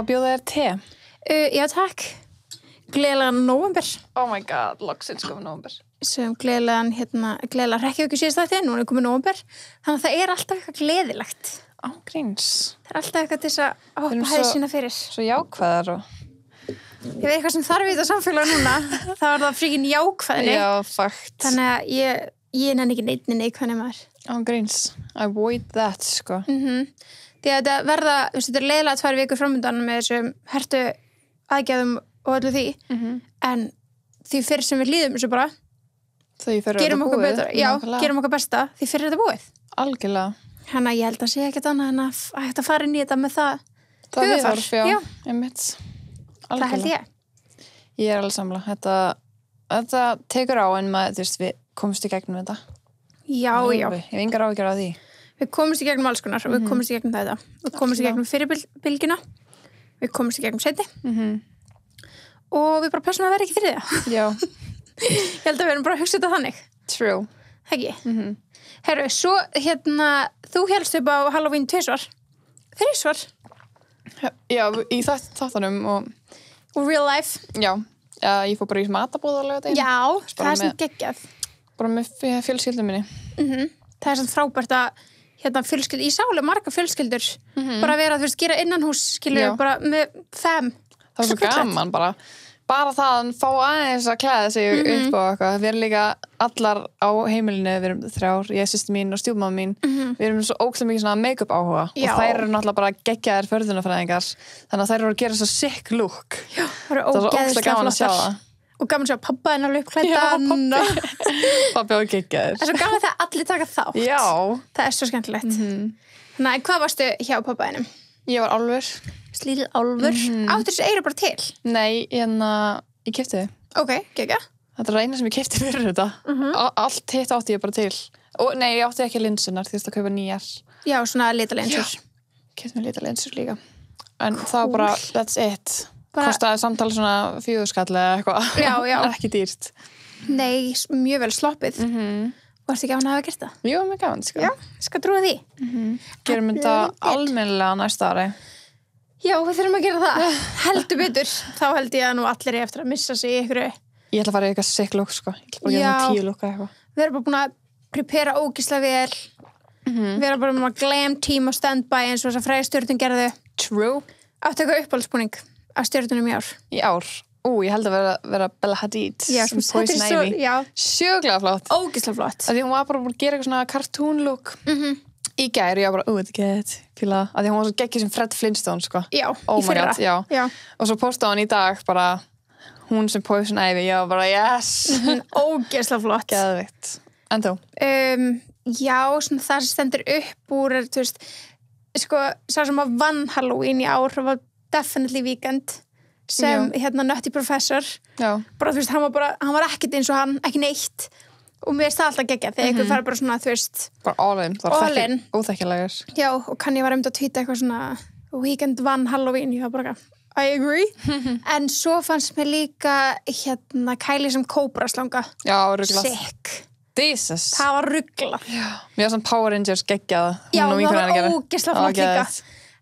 að bjóða þér te? Já, takk. Gleðilegan nóvember. Oh my god, loksins komið nóvember. Sem gleðilegan, gleðilega Reykjavík síðast þætti, nú er komið nóvember. Þannig að það er alltaf eitthvað gleðilegt. Ángríns. Það er alltaf eitthvað til þess að hoppa hæðsina fyrir. Svo jákvæðar og... Ég veit eitthvað sem þarf í þetta samfélag núna. Það var það fríkin jákvæðinni. Já, fakt. Þannig að ég nenni ekki neikvæðinni maður. Ángríns. Avoid that, sko. Því að þetta er leiðilega 2 vikur framöndan með þessum hertu aðgerðum og öllu því. En því fyrir sem við líðum þessu bara, gerum okkur betur. Já, gerum okkur besta. Því fyrir þetta búið. Algjörlega. Þannig að ég held að sé ekkert annað en að hægt að fara inn í þetta með það. Það viðhorf, já. Einmitt. Það held ég. Ég er alveg samla. Þetta tekur á en maður, þú veist, við komumst í gegnum þetta. Já. Ég hef engar áhyggjur af því. Við komumst í gegnum alls konar og við komumst í gegnum þetta. Við komumst í gegnum fyrirbylgjuna. Við komumst í gegnum seinni. Og við bara pössum að vera ekki fyrir það. Já. Ég held að við erum bara að hugsa þetta þannig. True. Ekki? Herru, svo þú hélst upp á Halloween 2 3 Já, í þáttunum og real life. Já, ég fór bara í matabóð á laugardaginn. Já, það er svona geggjað. Bara með fjölskyldum minni. Það er svona frábært að fjölskyldur, ég sá alveg marga fjölskyldur bara vera að gera innanhús, skilur, bara með fem. Það var svo gaman bara það að fá aðeins að klæða sig upp og eitthvað. Við erum líka allar á heimilinu, við erum 3, ég, systir mín og stjúpmamma mín. Við erum svo ókslega mikið svona make-up áhuga og þær eru náttúrulega bara geggjaðir förðunarfræðingar. Þannig að þær eru að gera svo sick look. Já, það var svo ókslega gaman að sjá það. Og gaman að sjá pappa hennar uppklæddan. Já, pappi var geggjaður. Það er svo gaman þegar allir taka þátt. Já. Það er svo skemmtilegt. Þannig að hvað varstu hjá pappa hennum? Ég var álfur. Lítil álfur. Áttu þessu eyru bara til? Nei, ég keypti þið. Ok, geggja. Þetta er eina sem ég keypti fyrir þetta. Allt hitt átti ég bara til. Og nei, ég átti ekki linsunar því að kaupa nýjar. Já, svona litalinsur. Keypti mér litalinsur líka. En það var bara, that's it. Kostaði samtala svona 4 skall eða eitthvað. Já. Ekki dýrt. Nei, mjög vel sloppið. Varstu ekki að hafa gert það? Jú, mjög gaman, sko. Já, skal trúa því. Gerum þetta almennilega næsta ári. Já, við þurfum að gera það. Heldur betur. Þá held ég að nú allir er eftir að missa sig í ykkur. Ég ætla að fara í eitthvað sick look, sko. Ég ætla bara að gera 10 looka eitthvað. Við erum bara búin að prepara ógislega vel. Við erum bara með glam team og standby eins og þess að fræði stjörnum gerðu. True. Áttu eitthvað uppáhaldsbúning af stjörnunum í ár? Í ár? Ég held að vera Bella Hadid. Já, sem Poison Ivy. Sjúklega flott. Ógislega flott. Því hún var bara búin að gera eitthvað svona cartoon look. Í gær, ég var bara, þetta get, fíla að því hún var svo geggjuð sem Fred Flintstone, sko. Já, oh í fyrra. God, já. Og svo postaði hún í dag bara, hún sem Poison Ivy, ég var bara, yes! Ógeðslega flott. Geðvikt. En þú? Já, svona það sem stendur upp úr, þú veist, sko, sá sem að vann Halloween í ár, það var Definitely Weekend, sem, Nutty Professor. Já. Bara, þú veist, hann var ekkert eins og hann, ekki neitt. Og mér finnst það alltaf geggjað þegar einhver fara bara svona, þú veist... Bara all in. All in. Óþekkjalegur. Já, og kann ég var að tweeta eitthvað svona Weekend vann Halloween, ég var bara I agree. En svo fannst mér líka Kylie sem kóbraslanga. Já, rugglað. Sick. Jesus. Það var rugglað. Já. Mér var svona Power Rangers geggjað. Já, það var ógeðslega flott líka.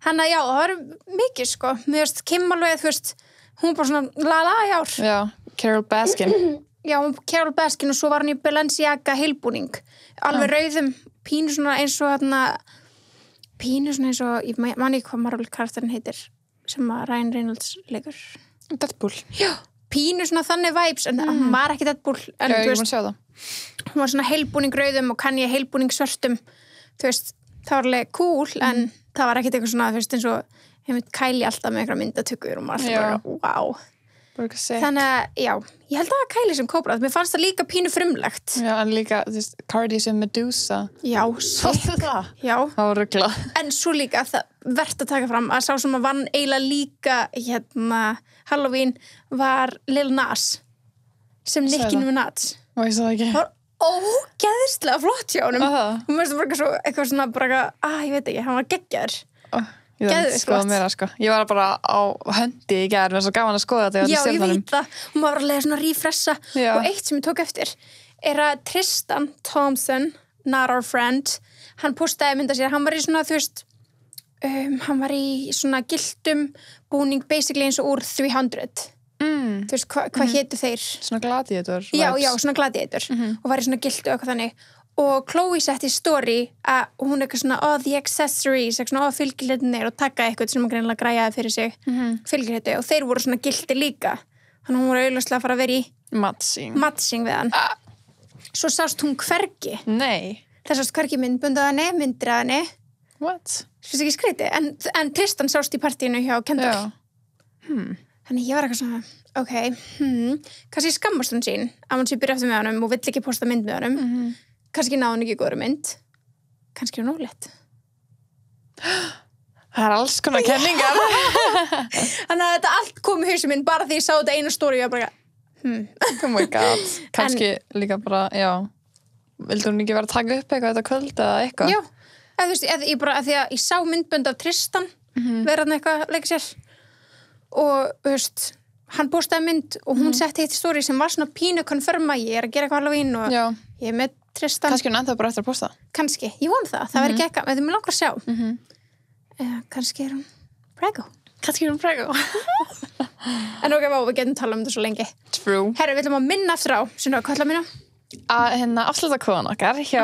Þannig að já, það var mikið, sko. Mér finnst Kim alveg, þú veist, hún bara svona la í ár. Já, Carol Baskin. Já, Carol Baskin og svo var hann í Balenciaga heilbúning. Alveg rauðum, pínu svona eins og ég man ekki hvað Marvel karakterinn heitir sem að Ryan Reynolds leikur. Deadpool. Já, pínu svona þannig vibes en hann var ekki Deadpool. En, já, ég var að sjá það. Hún var svona heilbúning rauðum og kann ég heilbúning svörtum. Þú veist, það var alveg cool en það var ekkert eitthvað svona, þú veist, eins og ég veit Kylie alltaf með eitthvað myndatökur og maður alltaf bara, wow. Þannig að, já, ég held að Kylie sem kóbrað, mér fannst það líka pínu frumlegt. Já, en líka, þú veist, Cardi sem Medusa. Já, sick. Já. Það var rugglað. En svo líka, það verðt að taka fram að sá sem að vann eiginlega líka, Halloween var Lil Nas, sem Nicki Minaj. Og ég sá það ekki. Það var ógeðslega flott hjá honum. Hún veist bara eitthvað svona, ég veit ekki, hann var geggjaður. Ég var bara á höndi í gær með svo gaman að skoða þetta. Já, ég veit það. Hún var að lega svona refressa og eitt sem ég tók eftir er að Tristan Thompson, not our friend, hann postaði mynda sér, hann var í svona, þú veist, hann var í svona giltum búning basically eins og úr 300 þú veist, hvað hétu þeir? Svona gladiator já, svona gladiator og var í svona giltu og eitthvað þannig og Chloe setti story að hún eitthvað svona, the accessories eitthvað svona, fylgihlutinir og taka eitthvað sem hún greinilega græjaði fyrir sig fylgihluti og þeir voru svona gilti líka þannig að hún voru auðvitað að fara að vera í matching við hann svo sást hún hvergi nei það sást hvergi myndbundað henni, myndir að henni what? Svo ekki skreiti, en Tristan sást í partíinu hjá Kendall þannig ég var eitthvað svona kannski skammast hún sín að hún sé byrja aftur með honum og vill ekki posta mynd með honum kannski náði hún ekki góður mynd kannski hún ólétt það er alls konar kenningar þannig að þetta allt kom í hausinn minn bara því ég sá þetta einu stóri og ég bara oh my god, kannski líka bara vildi hún ekki vera að taka upp eitthvað þetta kvöld eða eitthvað já, þú veist, ég bara, því að ég sá myndbönd af Tristan vera hann eitthvað að leika sér og, þú veist hann postaði mynd og hún setti eitt stóri sem var svona pínu konfirma, ég er að gera eitthvað Halloween og ég er með Tristan kannski hún ennþá bara eftir að posta kannski, ég von það verður ekki eitthvað, við erum langar að sjá kannski er hún prego en ok, við getum talað um þetta svo lengi true herru, við ætlum að minna eftir á Sunna, hvað ætla að minna? að afslutakóðan okkar hjá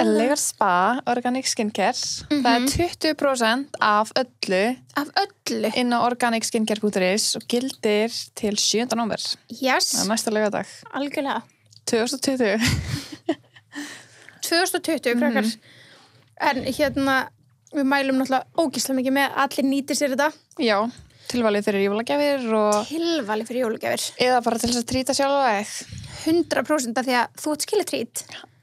Legar Spa Organic Skincare það er 20% af öllu inn á organicsskincare.is og gildir til 7. nóvember yes, það er næsta laugardag algjörlega 2020 krakkar en við mælum náttúrulega ógeðslega mikið með að allir nýtir sér þetta já, tilvalið fyrir jólagjafir eða bara til þess að trýta sjálfa 100% af því að þú átt skilitrít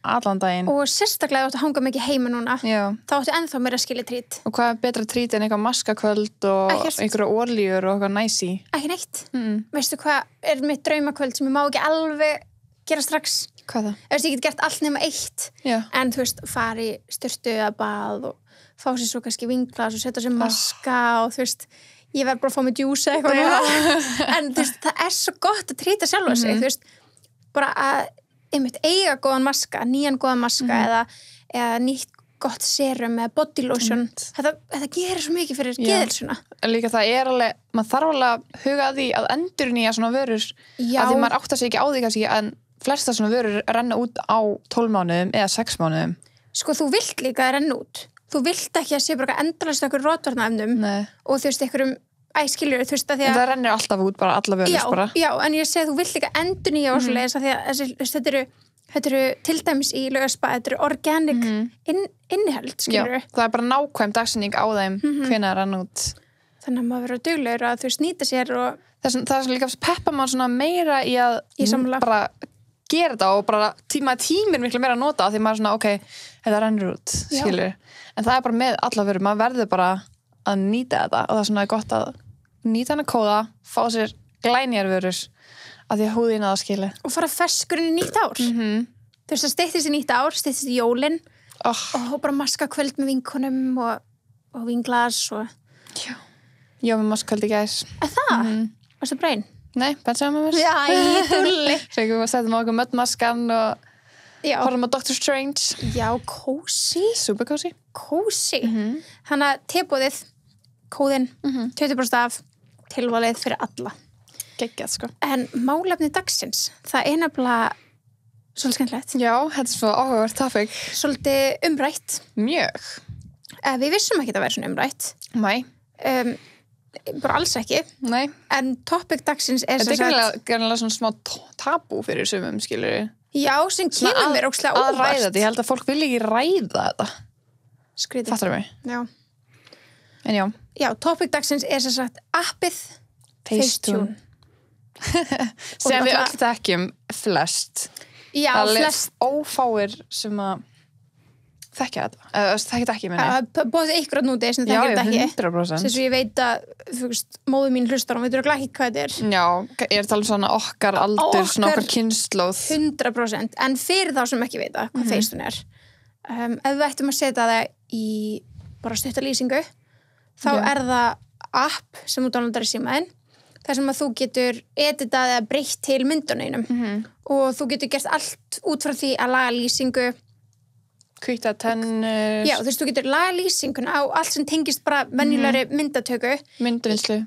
allan daginn og sérstaklega þú átt að hanga mikið heima núna þá áttu ennþá meira skilitrít og hvað er betra trít en eitthvað maskakvöld og einhverja orljur og eitthvað næsi ekki neitt, veistu hvað er mitt draumakvöld sem ég má ekki alveg gera strax hvað það? Ég get gert allt nema eitt en þú veist, fara í sturtu eða bað og fá sér svo kannski vinglas og setja sér maska og þú veist ég verð bara að fá mig djúsa eitthvað en þú veist, það er svo gott að trýta sjálfa sig þú veist bara að eiga góðan maska, nýjan góðan maska eða nýtt gott serum eða body lotion þetta gerir svo mikið fyrir geðelsuna líka það er alveg, maður þarf alveg að huga að því að endurnýja svona vörur að því maður áttar sig ekki á því kannski en flesta svona vörur renna út á 12 mánuðum eða 6 mánuðum sko þú vilt líka að renna út þú vilt ekki að sé bara endalast okkur rotvarnaefnum og þú veist einhverjum skilur þú veist að því að það rennir alltaf út bara alla vörur bara já, en ég segi þú vilt líka endurnýja og svoleiðis að því að þetta eru til dæmis í Legar Spa, þetta eru organic innihald, skilur það er bara nákvæm dagsetning á þeim hvenær það renna út þannig að maður verður duglegur að þú veist nýta sér og það er líka peppa maður svona meira í að bara gera þetta og bara tímir miklu meira að nota því maður er svona, ok, þetta rennur út skilur, en það er bara með alla vörur maður verður bara að nýta þetta og það er svona gott að nýta hana kóða fá sér glænýjar vörur að því að húðina það skili og fara ferskurinn í nýtt ár þú veist að styttist í nýtt ár, styttist í jólin og bara maska kvöld með vinkonum og vinglas og já, með maskvöld í gæs það? Varstu brein? Nei, bensaði með mér já, ég tulli svo ekki við setjum á okkur möddmaskan og horfum á Doctor Strange já, cozy super cozy þannig að tebóðið kóðinn, 20% af tilvalið fyrir alla geggjað sko en málefni dagsins, það er nefnilega svolítið skemmtilegt já, þetta er svo áhugavert topic svolítið umrætt mjög við vissum ekki að vera svona umrætt nei bara alls ekki nei en topic dagsins er þetta er gerðanlega svona smá tabú fyrir sumum skilur já, sem kemur mér ókslega óvart að ræða þetta, ég held að fólk vil ekki ræða þetta skrítið fattar mig já. En já, topic dagsins er sem sagt appið Facetune sem við öll þekkjum flest já, flest ófáir sem að þekkja þetta þekkja ekki minni bóðið ykkur að núti sem þekkja þetta ekki 100% sem ég veit að móðu mín hlustar og veitur ekki hvað þetta er já, ég er talað svona okkar aldur svona okkar kynnslóð 100% en fyrir þá sem ekki veita hvað Facetune er ef við ættum að setja það í bara stuttalýsingu þá er það app sem þú downloadar í símaðinn þar sem að þú getur editað eða breytt til myndunum og þú getur gert allt út frá því að laga lýsingu Hvíta tennur. Já, þú getur laga lýsinguna á allt sem tengist bara venjulegri myndatöku. Myndvinnslu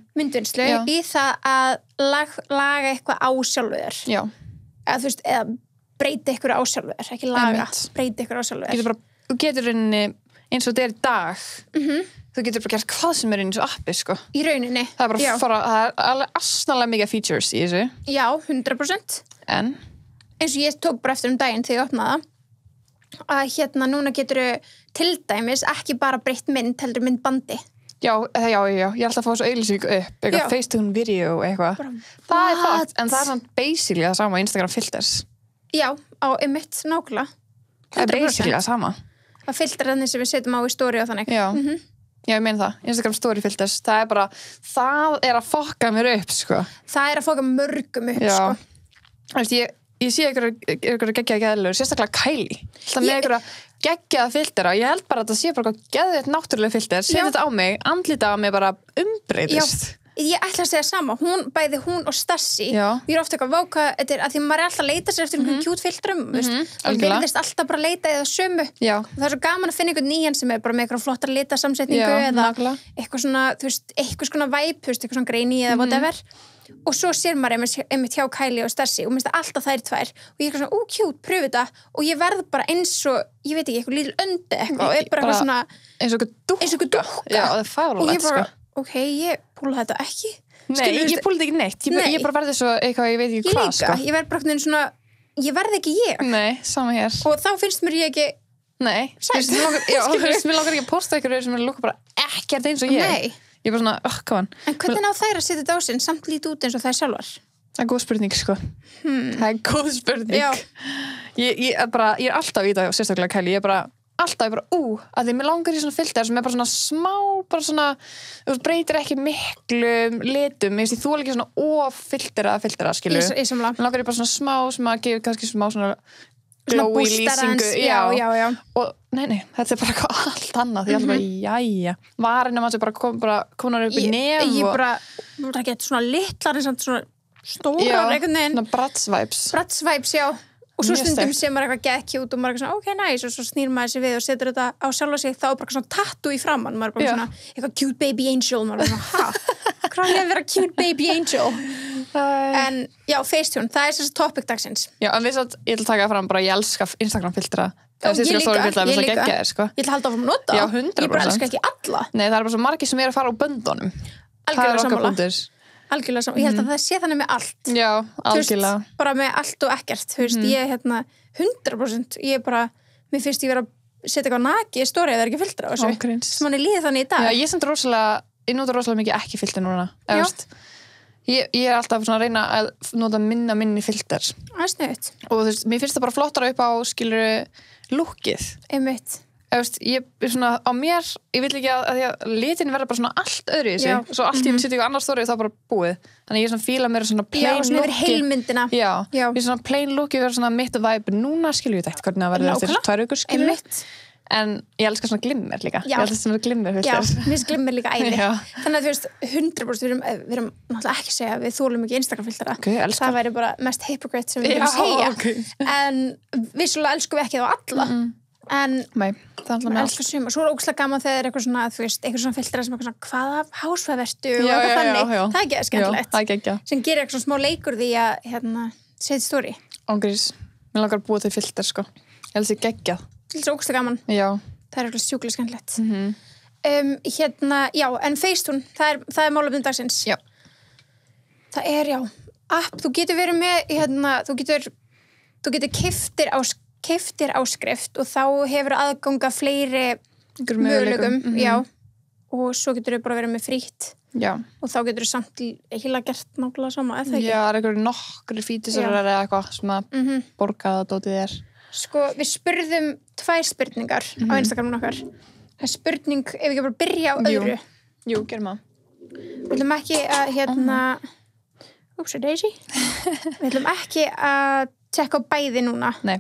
í það að laga eitthvað á sjálfu þér. Já. Eða breyta eitthvað á sjálfu þér, ekki laga, breyta eitthvað á sjálfu þér. Þú getur rauninni eins og þetta er í dag. Þú getur bara gert hvað sem er eins og appi, sko. Í rauninni. Það er bara það er alveg asnalega mikið features í þessu. Já, 100%. En? Eins og ég tók bara eftir daginn þegar ég opnaði það. Að núna geturðu til dæmis ekki bara breytt mynd, heldur myndbandi. Já, ég er alltaf að fá svo auglýsing upp, eitthvað FaceTune video eitthvað. Það er fakt, en það er samt basically það sama Instagram filters. Já, á einmitt nákvæmlega. Það er basically það sama. Það filter þannig sem við setjum á í story og þannig. Já, já, ég meina það. Instagram story filters, það er bara, það er að fokka mér upp, sko. Það er að fokka mörgum upp, sko. Þú veist, ég sé ykkur geggjaða gæðilegur, sérstaklega Kylie. Það með ykkur geggjaða filtera. Ég held bara að það sé bara geðveitt náttúrulega filter. Setja þetta á mig, andlita á mig bara umbreytist. Já, ég ætla að segja sama. Bæði hún og Stassi. Ég er ofta eitthvað váka, þetta er að því maður er alltaf að leita sér eftir einhvern cute filtrum. Það verðist alltaf bara að leita eða sömu. Það er svo gaman að finna einhvern nýjan sem er bara með eitthvað flottar litasamsetningu eða eitthvað svona, þú veist, eitthvað svona vibe, eitthvað svona greini eða whatever. Og svo sér maður einmitt hjá Kylie og Stassi og minnst alltaf þær tvær og ég er svona, cute, pröfu þetta og ég verð bara eins og, ég veit ekki, eitthvað lítil öndi eitthvað og er bara eitthvað svona eins og dúkka. Já, það er fáránlegt, og ég bara, ok, ég púla þetta ekki. Nei, ég púla þetta ekki neitt. Ég bara verði svo eitthvað, ég veit ekki hvað, sko. Ég verð bara svona, ég verð ekki ég. Nei, sama hér. Og þá finnst mér ég ekki sætt. Mér langar ekki að posta eitthvað sem er lúka bara ekkert eins og ég. Nei. Ég er bara svona, come on. En hvernig ná þær að setja þetta á sinn samt lítið út eins og þær sjálfar? Það er góð spurning, sko. Það er góð spurning. Ég er alltaf í það, sérstaklega Kylie, ég er bara alltaf, að því mér langar í svona filter sem er bara svona smá, bara svona, þú breytir ekki miklu litum, ég þú ekki svona filtera, skilur. Mér langar í bara svona smá, sem að gefa kannski smá svona glowy lýsingu, já. Og nei, þetta er bara eitthvað allt annað, því alltaf bara, jæja. Varinn maður bara konar upp í nef og... Ég bara gett svona litlar en samt svona stórar einhvern veginn. Svona Bratz-vibes, já. Og svo stundum sem maður eitthvað gekk út og maður eitthvað svona, ok, nice, og svo snýr maður sér við og setur þetta á sjálfa sig, þá er bara svona tattoo í framann, maður er bara svona, eitthvað cute baby angel, maður er svona, hvað er að vera cute baby angel? En, já, Facetune, það er þessi topic dagsins. Já, en við satt, ég ætla að taka fram bara, ég elska Instagram-filtra. Ég líka. Ég ætla að halda áfram að nota. Já, 100%. Ég bara elska ekki alla. Nei, það er bara svo margir sem er að fara á böndunum. Algjörlega saman. Ég held að það sé þannig með allt. Já, algjörlega. Bara með allt og ekkert. Þú veist, ég 100%. Ég bara, mér finnst ég vera að setja eitthvað naki í stóri eða ekki filtra á þessu. Sem hann er líðið þannig í dag. Já, ég nota rosalega mikið ekki filter núna. Ég er alltaf svona að reyna að nota minni filter. Það er sniðugt. Og þú veist, mér finnst það bara flottara upp á, skilur, lúkið. Einmitt. Ég er svona á mér, ég vil ekki að því að litin verða bara svona allt öðru í þessu, svo allt ég setja ykkur annar stóri og það bara búið, þannig ég er svona fíla mér svona plain looki. Já, svona yfir heilmyndina. Já, ég er svona plain looki verða svona mitt vibe, núna skilur ég þetta hvernig það verður eftir 2 vikur skilur. En ég elskar svona glimmer líka. Já. Ég elskar svona glimmer Já, mér finnst glimmer líka æði. Þannig að þú veist, 100% við erum náttúrulega ekki að segja að við þolum ekki Instagram-filtera. Það væri bara mest hypocrite sem við erum að segja. En vissulega elskum við ekki þá alla. En það elskar suma. Svo er ógeðslega gaman þegar eitthvað svona, þú veist, eitthvað svona filtera sem eitthvað svona, hvaða hásfæð vertu og eitthvað þannig. Það er ekki skemmtilegt. Sem gerir eitthvað smá leikur því að setja story. Ángríns, mér langar að búa til filter, sko. Ég held sér geggjað. Það er svo ógeðslega gaman. Já. Það er eitthvað sjúklega skemmtilegt. Já, en Facetune, það er málefni dagsins. Já. Það er, app, þú getur verið með, þú getur keyptir áskrift og þá hefur aðganga fleiri möguleikum. Já. Og svo getur þau bara verið með frítt. Já. Og þá getur þau samt heila gert nákvæmlega sama, eða ekki? Já, það er eitthvað nokkri fítisar eða eitthvað sem að borgaða dótið er. Sko, við spurðum 2 spurningar á Instagramun okkar. Það er spurning, ef við ekki bara byrja á öðru. Jú, gerum það. Við ætlum ekki að, Oopsie daisy. Við ætlum ekki að tjekka á bæði núna. Nei.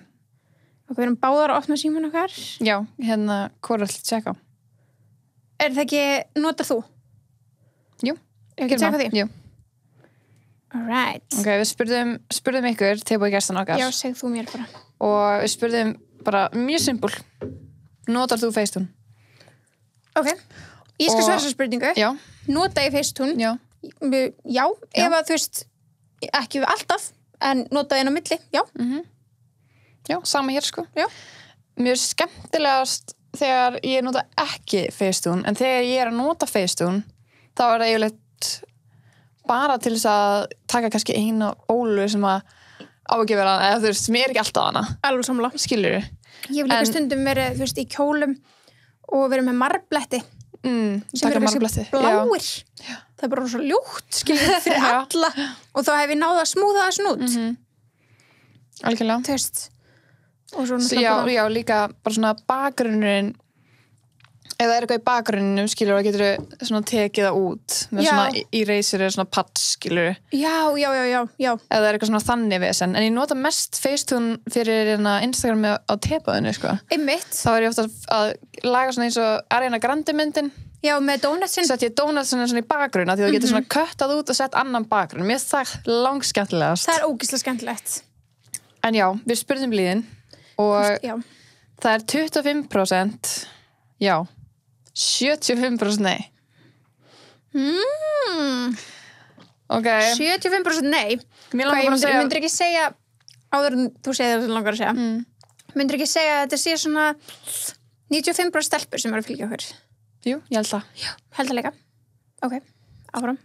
Og við erum báðar að opna síman okkar. Já, hvað er alltaf að tjekka á? Er það ekki, notar þú? Jú. Ef ekki tjekka því? Jú. Alright. Ok, við spurðum ykkur, tilbúið gestan okkar. Já, segð þú mér bara. Og við spurðum bara mjög simpul. notar þú Facetune? Ok, ég skal svara þessa spurningu. Já. Nota ég Facetune? Já. Já, ef að þú veist, ekki alltaf, en nota ég inn á milli, já. Já, sama hér sko. Já. Mér er skemmtilegast þegar ég nota ekki Facetune, en þegar ég er að nota Facetune, þá er það yfirleitt bara til þess að taka kannski eina bólu sem að á ekki vera, eða þú veist, mér er ekki alltaf hana. Alveg sammála. Skilur þú? Ég hef líka stundum verið, þú veist, í kjólum og verið með marbletti sem eru kannski bláir. Já. Það er bara svo ljótt, skilur fyrir alla og þá hef ég náð að smúða þessu út. Algjörlega. Þú veist. Og svo náttúrulega já, líka bara svona bakgrunnurinn ef það er eitthvað í bakgrunninum, skilur, og getur svona tekið það út með svona eraser eða svona pads, skilur. Já. Ef það er eitthvað svona þannig vesen. En ég nota mest Facetune fyrir Instagram á tepaðinu, sko. Einmitt. Þá er ég ofta að laga svona eins og Ariana Grande myndin. Já, með donutsin. Sett ég donutsin svona í bakgrunna því þú getur svona köttað út og sett annan bakgrunn. Mér það langskemmtilegast. Það er ógeðslega skemmtilegt. En já, við spurðum líðin og það er 25%, já, 75% nei. Ok. 75% nei. Mér langar bara að segja... Myndir ekki segja, áður en þú segir það sem langar að segja, myndir ekki segja að þetta sé svona 95% stelpur sem eru að fylgja okkur? Jú, ég held það. Já, held það líka. Ok, áfram.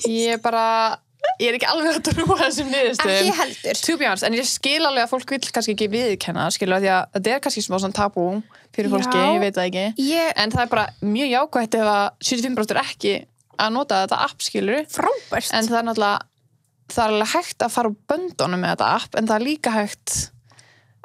Ég er ekki alveg að trúa þessum niðurstöðum. Ekki heldur. To be honest, en ég skil alveg að fólk vill kannski ekki viðurkenna, skilur, því að þetta er kannski smá svona tabú fyrir fólki, ég veit það ekki. En það er bara mjög jákvætt ef að 75% er ekki að nota þetta app, skilur. Frábært. En það er náttúrulega, það er alveg hægt að fara úr böndunum með þetta app, en það er líka hægt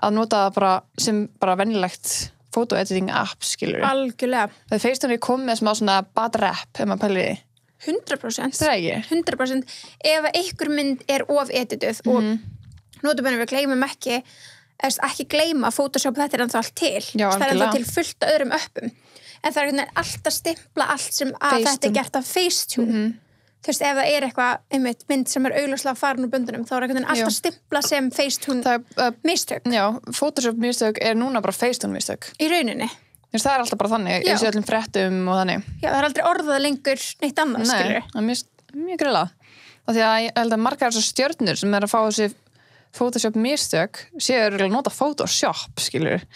að nota það bara sem bara venjulegt photo-editing app, skilur. Algjörlega. Það Facetune er komið með smá svona bad rap, ef maður pælir í. 100%. Það er ekki? 100%. Ef einhver mynd er of-edituð og notabene við gleymum ekki gleyma Photoshop, þetta er ennþá allt til. Já, það er ennþá til fullt af öðrum öppum. En það er alltaf stimpla allt sem að þetta er gert af Facetune. Þú veist, ef það er eitthvað mynd sem er augljóslega farin úr böndunum, þá er alltaf stimpla sem Facetune mistök. Já, Photoshop mistök er núna bara Facetune mistök. Í rauninni. Það er alltaf bara þannig, eins og öllum fréttum og þannig. Já, það er aldrei orðað lengur neitt annað, skilur. Nei, það er mjög grilla. Og því að ég held að margar þessar stjörnur sem er að fá þessi Photoshop mistök séu að nota Photoshop, skilur.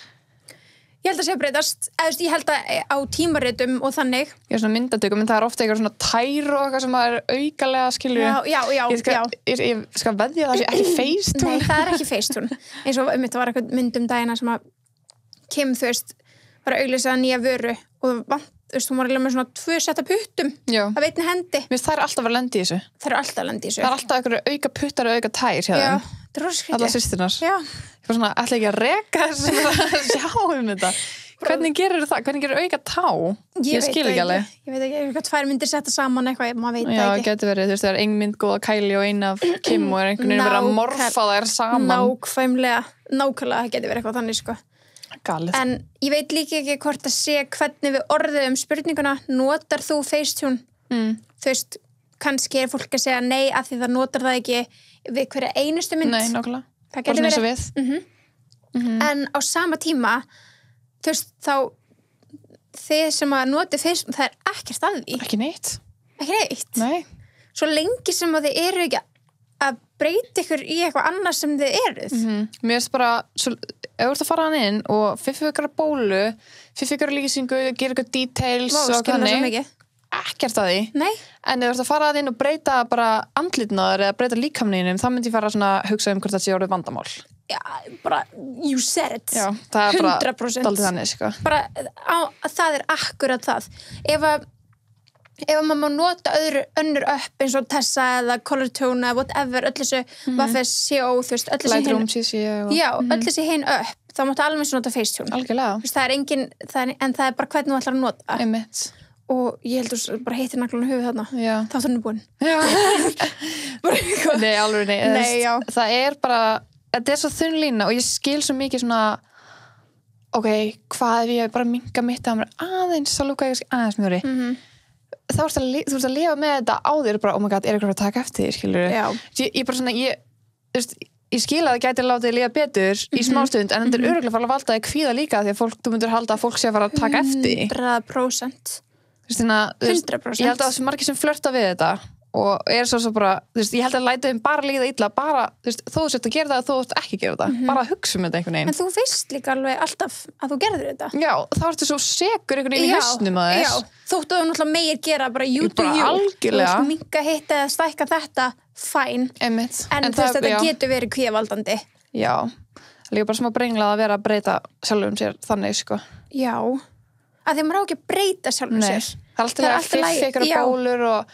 Ég held að sé að breytast, ég held að á tímaritum og þannig. Já, svona myndatökum, en það er ofta eitthvað svona tær og eitthvað sem er aukalega, skilur. Já. Ég skal veðja það sé ekki Facetune. Nei, það er ekki Facetune. Eins og það var eitthvað mynd dagina sem að Kim, þú veist, bara auglýsaði nýja vöru og þú veist, hún var með svona 2 setta puttum af einni hendi. Mér finnst þær alltaf að vera lendi í þessu. Það eru alltaf að lendi í þessu. Það er alltaf einhverju auka puttar og auka tær hjá þeim. Já, það er rosa skrítið. Allar systurnar. Já. Ég var svona, ætla ekki að reka þessu að sjá þetta. Hvernig gerir það? Hvernig gerir auka tá? Ég skil ekki alveg. Ég veit ekki, eitthvað 2 myndir setta saman eitthvað, maður veit það ekki. Já, getur verið, þú veist, það er ein mynd góð af Kylie og ein af Kim og er einhvern veginn verið að morfa þær saman. Nákvæmlega getur verið eitthvað þannig, sko. Galið. En ég veit líka ekki hvort að sé hvernig við orðum spurninguna, notar þú Facetune? Þú veist, kannski er fólk að segja nei að því það notar það ekki við hverja einustu mynd. Nei, nákvæmlega. Það getur verið. Bara svona eins og við. En á sama tíma, þú veist, þá þið sem að noti Facetune, það er ekkert að því. Ekki neitt. Ekki neitt? Nei. Svo lengi sem að þið eru ekki að breyta ykkur í eitthvað annars sem þið eruð. Mér finnst bara, ef þú ert að fara hann inn og fiffa ykkur að bólu, fiffa ykkur að lýsingu, gera ykkur details og þannig, ekkert að því. Nei. En ef þú ert að fara hann inn og breyta bara andlitnaður eða breyta líkamninum, þá myndi ég fara svona að hugsa hvort það sé orðið vandamál. Já, bara, you said it. Já, það er bara 100%. Dálítið þannig, sko. Bara, það er akkurat það. Ef maður má nota önnur upp eins og Tessa eða Color Tone eða whatever, öll þessu Waffes, CO, þú veist, öll þessu Lightroom, CC Já, öll þessu hinn upp, þá máttu alveg nota Facetune. Algjörlega. Þú veist, það er engin, en það er bara hvernig þú ætlar að nota. Einmitt. Og ég heldur bara heitir naglan á höfuð þarna. Já. Þátturinn er búinn. Já. Nei, alveg nei. Nei, já. Það er bara, þetta er svo þunn lína og ég skil svo mikið svona, ok, hvað ef ég bara minka mitt að mér aðeins, þá lúka ég aðeins mjög þá þú ert að lifa með þetta á þér bara, oh my god, er eitthvað að taka eftir þér, skilur Já. Ég bara svona, þú veist, ég skil að það gæti látið líða betur í smástund, en þetta örugglega fara að valda þig kvíða líka því að þú myndir halda að fólk sé að fara að taka eftir 100%. 100%. Ég held að það er margir sem flörta við þetta og svo bara, ég held að læta þeim bara líða illa, bara, þó þú sért að gera það og þú ekki gera það, bara að hugsa þetta einhvern veginn. En þú veist líka alveg alltaf að þú gerður þetta. Já, þá ertu svo sekur einhvern veginn í hausnum að þess. Já, þóttu þú náttúrulega meir gera bara you do you. Algjörlega. Þú minka hitt eða stækka þetta, fæn. Einmitt. En þetta getur verið kvíðavaldandi. Já, líka bara smá brenglað að vera að breyta sjálfum sér þannig, sko. Já, að því maður á ekki að breyta sjálfum sér. Það er alltaf að fiffa ykkur bólur og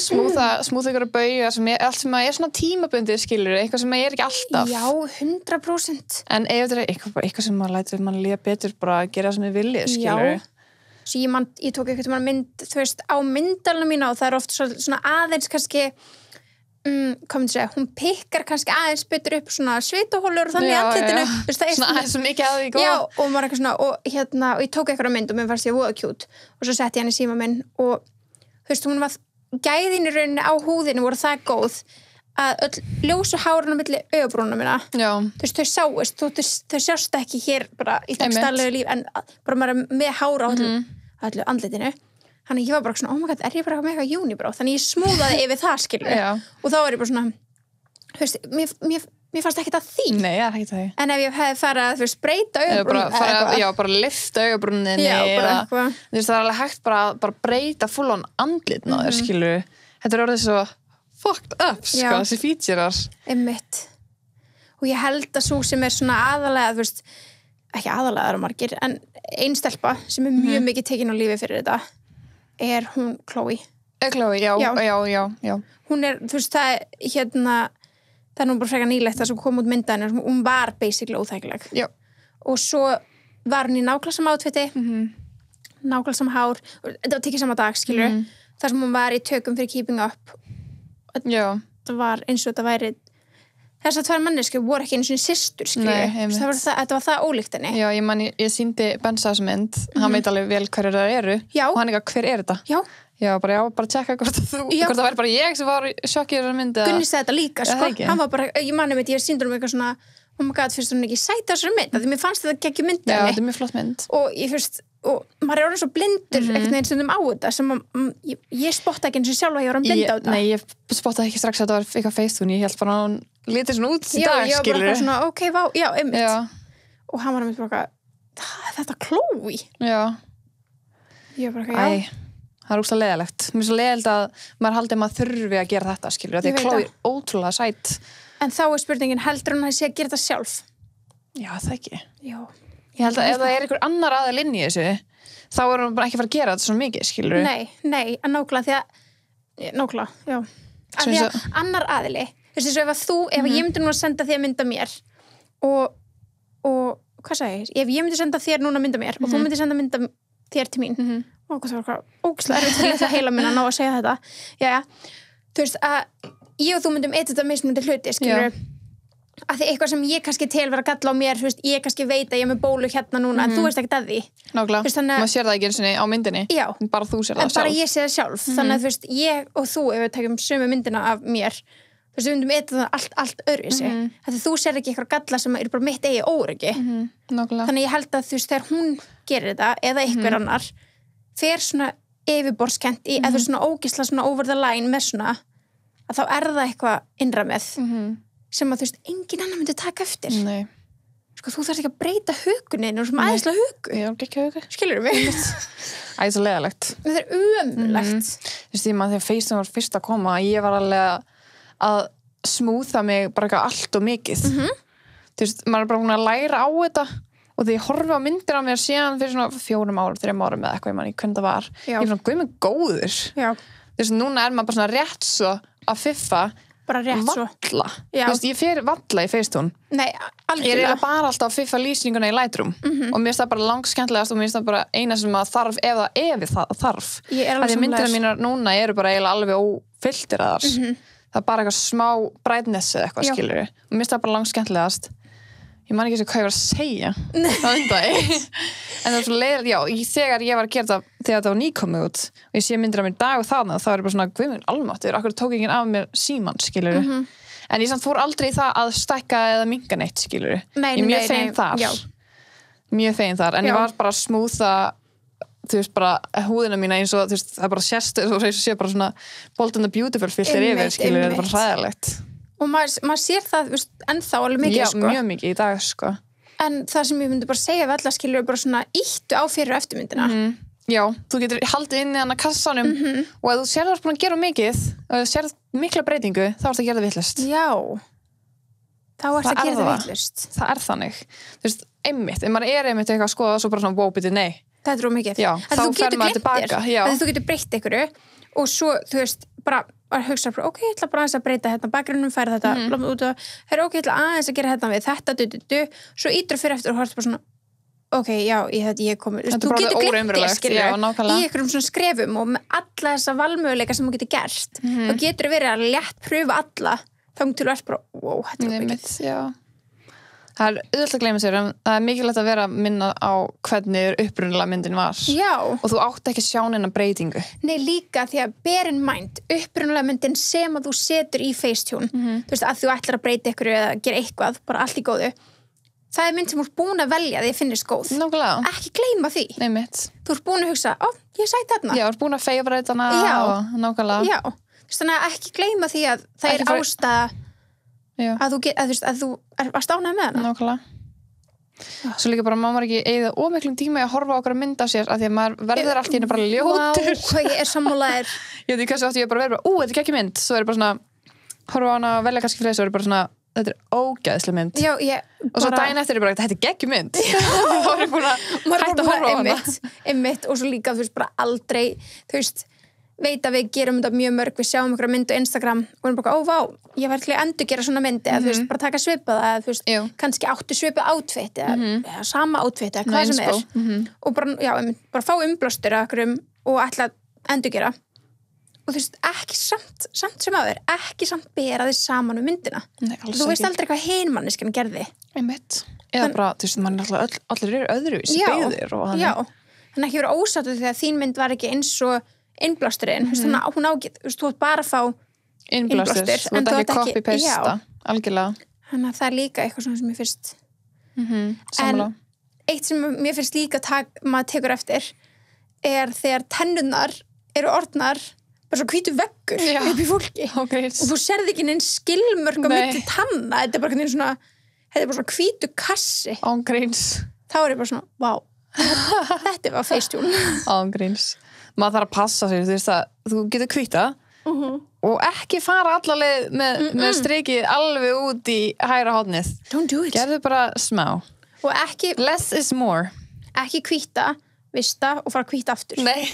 smúða ykkur bauga allt sem er svona tímabundið, skilur, eitthvað sem er ekki alltaf. Já, 100%. En ef þetta er eitthvað sem maður lætur mann líða betur, bara að gera svona viljið, skilur. Já, svo ég tók eitthvað mynd, þú veist, á myndalina mína og það er oft svona aðeins kannski hvað myndi segja, hún pikkar kannski aðeins betur upp svona svitahólur og þannig andlitinu. Svona aðeins svo mikið að því góða. Já, og maður eitthvað svona, og ég tók eitthvað mynd og mér fannst ég voða cute og svo setti ég hann í síma minn og þú veist, hún var gæðin í rauninni á húðinu voru það góð að öll ljósu hárun á milli augabrúnna minna. Já. Þú veist, þau sjást ekki hér bara í dagsdagslegu líf en bara maður með hára á öllu andlitinu. Þannig ég var bara svona, oh my god, er ég bara með eitthvað unibrow? Þannig ég smúðaði yfir það, skilur. Og þá var ég bara svona, þú veist, mér fannst ekki það því. Nei, það er ekki það því. En ef ég hefði farið að, þú veist, breyta augabrúnni. Já, bara lyfta augabrúnninni. Já, bara eitthvað. Þú veist, það er alveg hægt bara breyta full on andlitna þér, skilur. Þetta er orðið svo fucked up, sko, þessi featurear. Einmitt. Og ég held að sú sem er svona aðalega, þú veist, ekki aðalega það eru margir, en ein stelpa sem er mjög mikið tekin á lífi fyrir þetta er hún Chloe. Chloe, já. Hún er, þú veist, það er nú bara frekar nýlegt það sem kom út myndan, hún var basically óþægileg. Já. Og svo var hún í nákvæmsam átfiti, nákvæmsam hár, þetta var tekið sama dag, skilur, þar sem hún var í tökum fyrir Keeping Up. Já. Það var eins og þetta væri þessar tvær mannesku voru ekki eins og systur, skilur. Þetta var það ólíkt henni. Já, ég sýndi Bensa þessu mynd, hann veit alveg vel hverju það eru. Já. Og hann eitthvað, hver er þetta? Já. Já, bara tjekka hvort það væri bara ég sem var sjokkið þessar myndi. Gunni sagði þetta líka, sko. Hann var bara, ég manni mitt, ég sýndur eitthvað svona, oh my god, fyrst hún ekki sæta þessar mynd, því mér fannst þetta geggjum mynd. Já, þetta er mjög flott mynd. Og maður er orðin svo blindur einhvern veginn stundum á þetta sem ég spotta ekki eins og sjálf að ég var að blinda á þetta. Nei, ég spottaði ekki strax að þetta var eitthvað Facetune, ég held bara að hún litið svona út í dag, skilur. Já, ég var bara svona, ok, vá, já, einmitt. Já. Og hann var að mynda bara, þetta Chloe. Já. Ég var bara, já. Það er úrslega leiðilegt. Mér er svo leiðilegt að maður haldi að maður þurfi að gera þetta, skilur, því að Chloe er ótrúlega sæt. En þá er spurningin, heldur hún að sé að gera þetta sjálf? Já, það ekki. Já. Ég held að ef það er einhver annar aðal inn í þessu, þá er hún bara ekki að fara að gera þetta svo mikið, skilur við? Nei, að nákvæmlega, já. Að því að annar aðili, þú veist, ef ég myndi nú að senda þér mynda mér og hvað sagði ég? Ef ég myndi senda þér núna mynda mér og þú myndi senda mynda þér til mín, og það var hvað ógeðslega erfitt fyrir það heila minna að ná að segja þetta. Jæja, þú veist, að ég og þú myndum edita mismunandi hluti, skilur við? Að því eitthvað sem ég kannski tel vera galla á mér, þú veist, ég kannski veit að ég er með bólu hérna núna, en þú veist ekkert að því. Nákvæmlega, maður sér það ekki eins og á myndinni. Já. Bara þú sér það sjálf. En bara ég sé það sjálf, þannig að þú veist, ég og þú, ef við tekjum sömu myndina af mér, þú veist, við myndum eitthvað allt öðru í sig. Því þú sér ekki eitthvað galla sem er bara mitt eigi óryggi. Nákvæmlega. Þannig ég held að þú veist, þegar hún gerir þetta, eða einhver annar, fer svona yfirborðskennt í, eða svona ógeðslega svona over the line með svona, að þá er það eitthvað innra með. Sem að þú veist, engin annar myndi taka eftir. Nei. Sko, þú þarft ekki að breyta hugunin og svona æðislega hugu. Já, ekki hugu. Skilur mig? Æðislega leiðilegt. Þetta er ömurlegt. Þú veist, þegar Facetune var fyrst að koma, ég var alveg að smúða mig bara eitthvað allt og mikið. Þú veist, maður er bara búin að læra á þetta og þegar ég horfi á myndir á mér síðan fyrir svona 4 árum, 3 árum eða eitthvað, ég man ekki hvernig það var. Já. Ég er svona, guð mig góður. Já. Þú veist, núna er maður bara svona rétt svo að fiffa bara rétt svo. Valla. Þú veist, ég fer valla í Facetune. Nei, algjörlega. Ég er bara alltaf að fiffa lýsninguna í Lightroom og mér finnst það bara langskemmtilegast og mér finnst það bara eina sem að þarf ef það þarf. Ég er alveg samlega. Myndirna mínar núna eru bara eiginlega alveg ófilteraðar. Það er bara eitthvað smá brightness eða eitthvað, skilur við. Og mér finnst það bara langskemmtilegast. Ég man ekki hvað ég var að segja á undan. En það var svo leiðilegt, já, þegar ég var að gera það þegar þetta var nýkomið út og ég sé myndir af mér dag og þarna, þá er ég bara svona, guð minn almáttur, akkur tók enginn af mér símann, skilur. en ég samt fór aldrei í það að stækka eða minnka neitt, skilur Nei, ég er mjög nei, fegin nei, þar já. mjög fegin þar, en Já. ég var bara smúða þú veist, bara húðina mína eins og þú veist, það bara sérst og sé bara svona Bold and the Beautiful fylltir yfir, skilur, þetta er bara hræðilegt og maður sér það, þú veist, ennþá alveg mikið, já, sko mjög mikið í dag, sko en það sem ég myndi bara segja við alla skilur er bara svona íttu á fyrir og eftirmyndina já, þú getur haldið inn í hana kassanum og ef þú sér það búin að gera mikið og ef þú sér mikla breytingu, þá ertu að gera það vitlaust já þá ertu að gera það vitlaust það er þannig, þú veist, einmitt ef maður er einmitt eitthvað að skoða, svo bara svona, wow, byrju, nei þetta er ómikið, já, þá fer maður tilbaka að þú getur breytt einhverju og svo, þú veist, bara að hugsa bara, ok, ég ætla bara aðeins að breyta hérna bakgrunnum, færa þetta, út og ok, ég ætla aðeins að gera hérna við þetta, svo ítur fyrir eftir og horfst bara svona ok, já, ég komi, þú getur glemt skilur, í einhverjum svona skrefum og með alla þessa valmöguleika sem þú getur gert, þá getur verið að létt pröfa alla, þá til þú ert bara wow, þetta er mikið það er auðvitað að gleyma sér, en það er mikilvægt að vera að minna á hvernig upprunalega myndin var já. og þú átt ekki að sjá neina breytingu nei, líka því að bear in mind upprunalega myndin sem að þú setur í Facetune, þú veist, að þú ætlar að breyta ykkur eða gera eitthvað, bara allt í góðu það er mynd sem þú ert búin að velja því að finnist góð nákvæmlega, ekki gleyma því þú ert búin að hugsa, ég sæti þarna já, þú ert búin að favorita hana og nákvæmlega já, þannig að ekki gleyma því að það er ástæða að þú varst ánægð með hana nákvæmlega svo líka bara, maður ekki eigið ómiklum tíma í að horfa á okkur að mynda sér, af því að maður verður allt í henni bara ljótur hvað ég er sammálaðir ég veit kannski átti ég bara verið bara, þetta er ekki mynd svo er ég bara svona, horfa á hana og velja kannski fyrir þessu og er bara svona, þetta er ógeðsleg mynd já, og svo daginn eftir er bara, þetta er geggjum mynd þá er ég búin að hætta að horfa á hana einmitt, og svo líka, þú veist, bara aldrei þú veist, veit að við gerum þetta mjög mörg, við sjáum ykkur mynd á Instagram og við erum bara, vá, ég var til að endur gera svona myndi eða þú veist, bara taka svipaða eða þú veist, kannski áttu svipað outfit eða sama outfit eða hvað sem er og bara, já, bara fá umblástur að okkur og ætla að endur gera og þú veist, ekki samt sem aður, ekki samt bera þið saman um myndina. Nei, þú veist aldrei hvað hin manneskjan gerði. Einmitt. Eða bara, þú veist, mann er alltaf allir eru öðruvísi byggðir og hann. Já, þannig ekki vera ósáttur því að þín mynd var ekki eins og innblásturinn, þannig að hún ágætt, þú veist, þú átt bara að fá innblástur, þú átt ekki copy-pasta, algjörlega. Þannig að það er líka eitthvað sem ég finnst. Sammála. En eitt sem mér finnst líka maður tekur eftir er þegar tennurnar eru orðnar bara svo hvítu veggur upp í fólki og þú serði ekki neins skilmörk á milli tanna, þetta er bara svona hvítu kassi ángríns, þá er ég bara svona, vá þetta var Facetune ángríns, maður þarf að passa sig, þú veist að þú getur hvíta og ekki fara allaleg með strikið alveg út í hægra hornið, don't do it, gerðu bara smá og ekki, less is more, ekki hvíta vista og fara hvíta aftur nei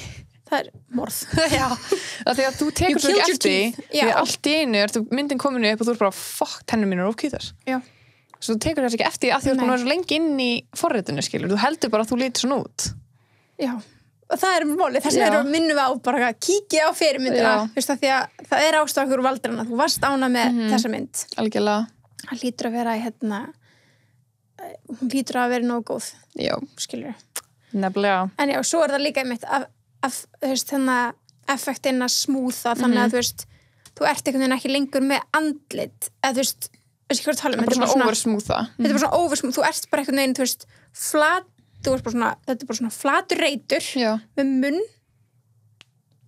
það er morð já, þegar þú tekur svo ekki eftir því allt í einu er myndin kominu upp og þú er bara fuck, tennur mín eru ókvítar svo þú tekur þess ekki eftir því að þú er búin að vera svo lengi inn í forritinu, skilur, þú heldur bara að þú lítur svona út já, og það er málið, þess vegna minnum við á bara að kíkja á fyrirmyndina, þú veist að því að það er ástæður valdrana, þú varst ánað með þessa mynd algjörlega, það lítur að vera hún lítur að vera nógu góð já, skilur nefnilega, en já, svo er það líka einmitt þú veist, þannig effektin að smúða, þannig að þú veist þú ert einhvern veginn ekki lengur með andlit eða þú veist, hvað er að tala um þetta er bara oversmúða þetta er bara svona oversmúð, þú ert bara einhvern veginn, þú veist, þú ert bara svona, þetta er bara svona flatur reitur með munn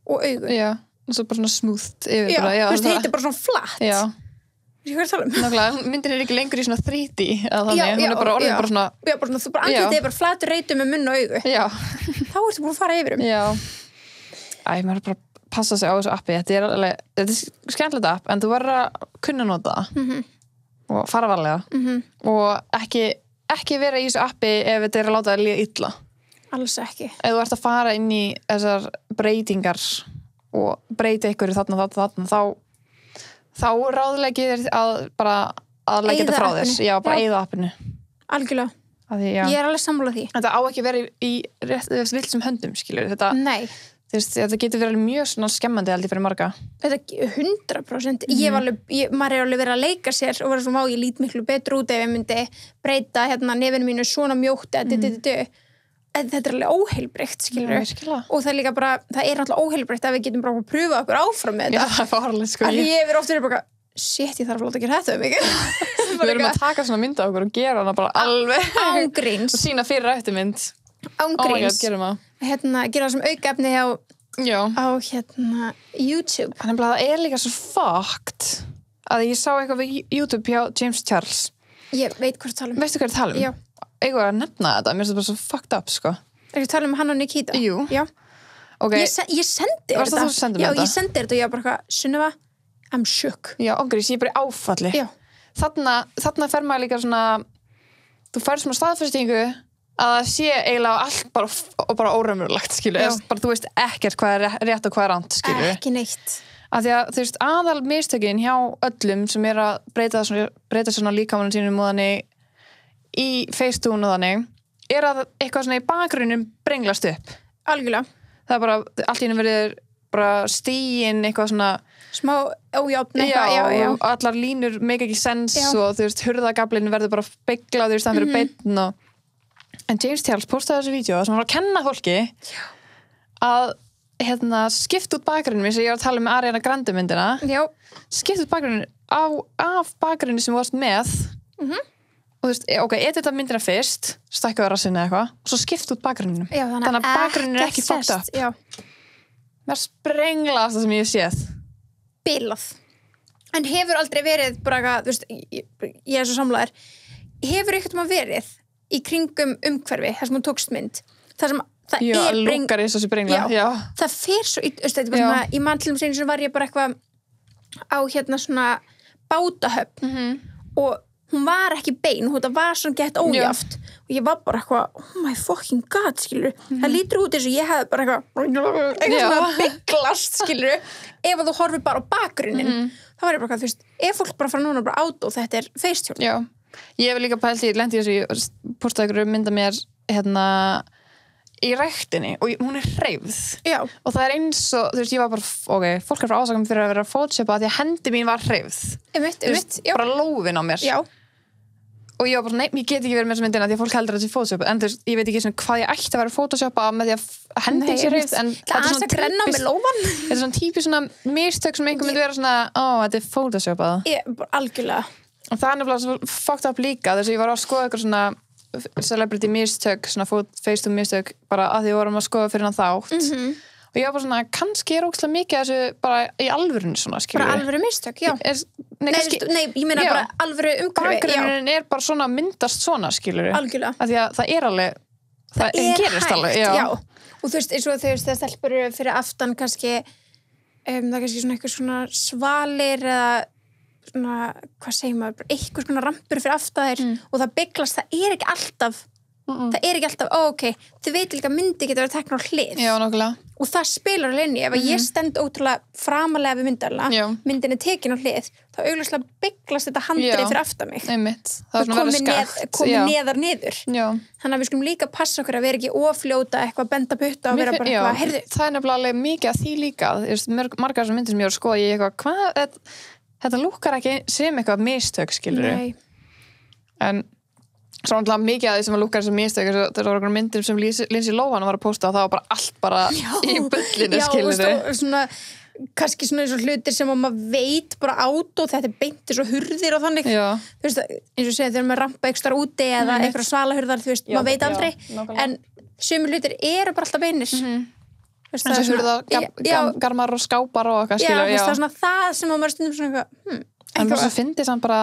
og augu já, og svo bara svona smúðt yfir já, bara, þú veist, þetta er bara svona flatt já, hvað er að tala um? nákvæmlega, myndin er ekki lengur í svona 3D eða þannig, hún er bara orðin bara svona já, bara svona, þú bara andlitið er bara flatur reitur með munn og augu já, þá ertu búin að fara yfir já, maður er bara að passa sig á þessu appi, þetta er skemmtilegt app, en þú verður að kunna nota og fara varlega og ekki vera í þessu appi ef þetta er að láta það líða illa alls ekki, ef þú ert að fara inn í þessar breytingar og breyta ykkur þarna þá ráðleggi þér að leggja þetta frá þér já, bara eyða appinu algjörlega, ég er alveg sammála því þetta á ekki verið í villsum höndum, skilur þetta, nei þetta getur verið mjög svona skemmandi aldrei fyrir marga. Þetta 100%. Maður er alveg verið að leika sér og vera svona, ég lít miklu betur út ef ég myndi breyta nefinu mínu svona mjótt en þetta er alveg óheilbreykt, skilur. Og það er líka bara, það er alltaf óheilbreykt að við getum bara að pröfa okkur áfram með þetta. Já, það er farlega, sko. Ég verið oft verið bara, shit, ég þarf að láta að gera þetta mikið. Við erum að taka svona mynd á okkur og gera hana bara alveg ángríns og sína fyrir eftirmynd ángríns gerum það gera það sem aukaefni á YouTube. Þannig að það líka svo fucked að ég sá eitthvað við YouTube hjá James Charles. Ég veit hvað tala Veistu hvað tala Já. Eitthvað að nefna þetta, mér finnst það bara svo fucked up, sko. Er það tala hann og Nikita? Jú. Já. Okay. Ég sendi Varstu þetta. þú sem sendir mér Já, þetta? ég sendi þetta og ég var bara eitthvað, Sunneva, I'm shook. Já, ángríns, ég er bara í áfalli. Já. Þarna fer maður líka svona, þú færð svona staðfestingu að það sé eiginlega allt bara óraunverulegt, skilur. Bara þú veist ekkert hvað er rétt og hvað er rangt, skilur. Ekki neitt. Af því að þú veist, aðal mistökin hjá öllum sem er að breyta svona líkamanum sínum og þannig í Facetune og þannig, er að eitthvað svona í bakgrunnum brenglast upp. Algjörlega. Það er bara, allt í einu verið bara stíin eitthvað svona smá ójáfn eitthvað, já. Og allar línur make ekki sens og þú veist, hurðagablinn verður bara beiglað, þú veist, það fyrir beinn en James Charles postaði þessu vídeo sem var að kenna fólki að skipta út bakgrunnum eins og ég var að tala með Ariana Grande myndina skipta út bakgrunnum af bakgrunni sem þú varst með og þú veist, ok, þetta myndina fyrst stækkaðu rassinu eitthvað og svo skipta út bakgrunnum þannig að bakgrunnum er ekki fucked up mér sprenglast það sem ég hef séð bilað en hefur aldrei verið bara þú veist, ég er svo samlaður hefur eitthvað verið í kringum umhverfi þar sem hún tókst mynd þar sem það lúkar eins og þessi brengla það fer svo í mantlum sem var ég bara eitthvað á svona bátahöfn og hún var ekki bein, hún var svona gett ójáft og ég var bara eitthvað, oh my fucking god, skilur það lítur út eins og ég hefði bara eitthvað svona bygglast, skilur ef að þú horfir bara á bakgrunnin þá var ég bara, þú veist, ef fólk bara fara núna bara át og þetta er Facetune ég hef líka pælt í, lendi þessu ég postaði ykkur mynda mér í ræktinni og hún er hreyfð og það er eins og, þú veist, ég var bara ok, fólk er frá ásakam fyrir að vera photoshopa því að hendi mín var hreyfð bara lófin á mér og ég var bara, nei, ég get ekki verið með þessu myndina því að fólk heldur að þetta sé photoshopa en þú veist, ég veit ekki svona hvað ég ætti að vera photoshopa með því að hendi sé hreyfð en þetta er svona típi svona mistök sem einhver myndi vera svona þetta er photoshopað algjörlega og það er nefnilega svo fucked up líka þess að ég var að skoða eitthvað svona celebrity mistök, svona Facetune mistök bara að því við vorum að skoða fyrir hann þátt og ég var bara svona, kannski er ógeðslega mikið þessu bara í alvörinu svona, skilur bara alvöru mistök, já nei, ég meina bara alvöru umhverfi bakgrunninn er bara svona myndast svona, skilur algjörlega að því að það er alveg það gerist alveg, já og þú veist, eins og þegar það stelpur fyrir aftan kannski það er kannski svona eitthvað svona svalir eða svona, hvað segir maður, eitthvað svona rampur fyrir aftæðir og það bygglast, það er ekki alltaf ok, þið veit líka myndi geta verið tekna á hlið og það spilar alveg inn í, ef ég stend ótrúlega framalega við myndarlega, myndin er tekin á hlið, þá augljóslega bygglast þetta handrið fyrir aftan mig það komið neðar niður þannig að við skulum líka passa okkur að vera ekki ofljóta eitthvað, benda putta og vera bara eitthvað, heyrðu það er nefnilega alveg mikið að því líka margar sem myndir sem ég var að skoða ég eitthvað, hvað þetta lúkkar ekki sem eitthvað mistök, skilur en svo náttúrulega mikið að því sem að lúkkar sem mistök það var okkur myndir sem Lindsay Lohan var að posta og það var bara allt bara í bullinu, skilur og svona, kannski svona eins og hlutir sem maður veit bara át og þetta er beintir svo hurðir og þannig þú veist, eins og segja þegar maður rampa ekstra úti eða eitthvað svalahurðar, þú veist, maður veit aldrei en sumir hlutir eru bara alltaf beinir eins og hurðar, garmar og skápar og eitthvað, skilur það er svona það sem maður stundum svona en bara svo fyndi samt bara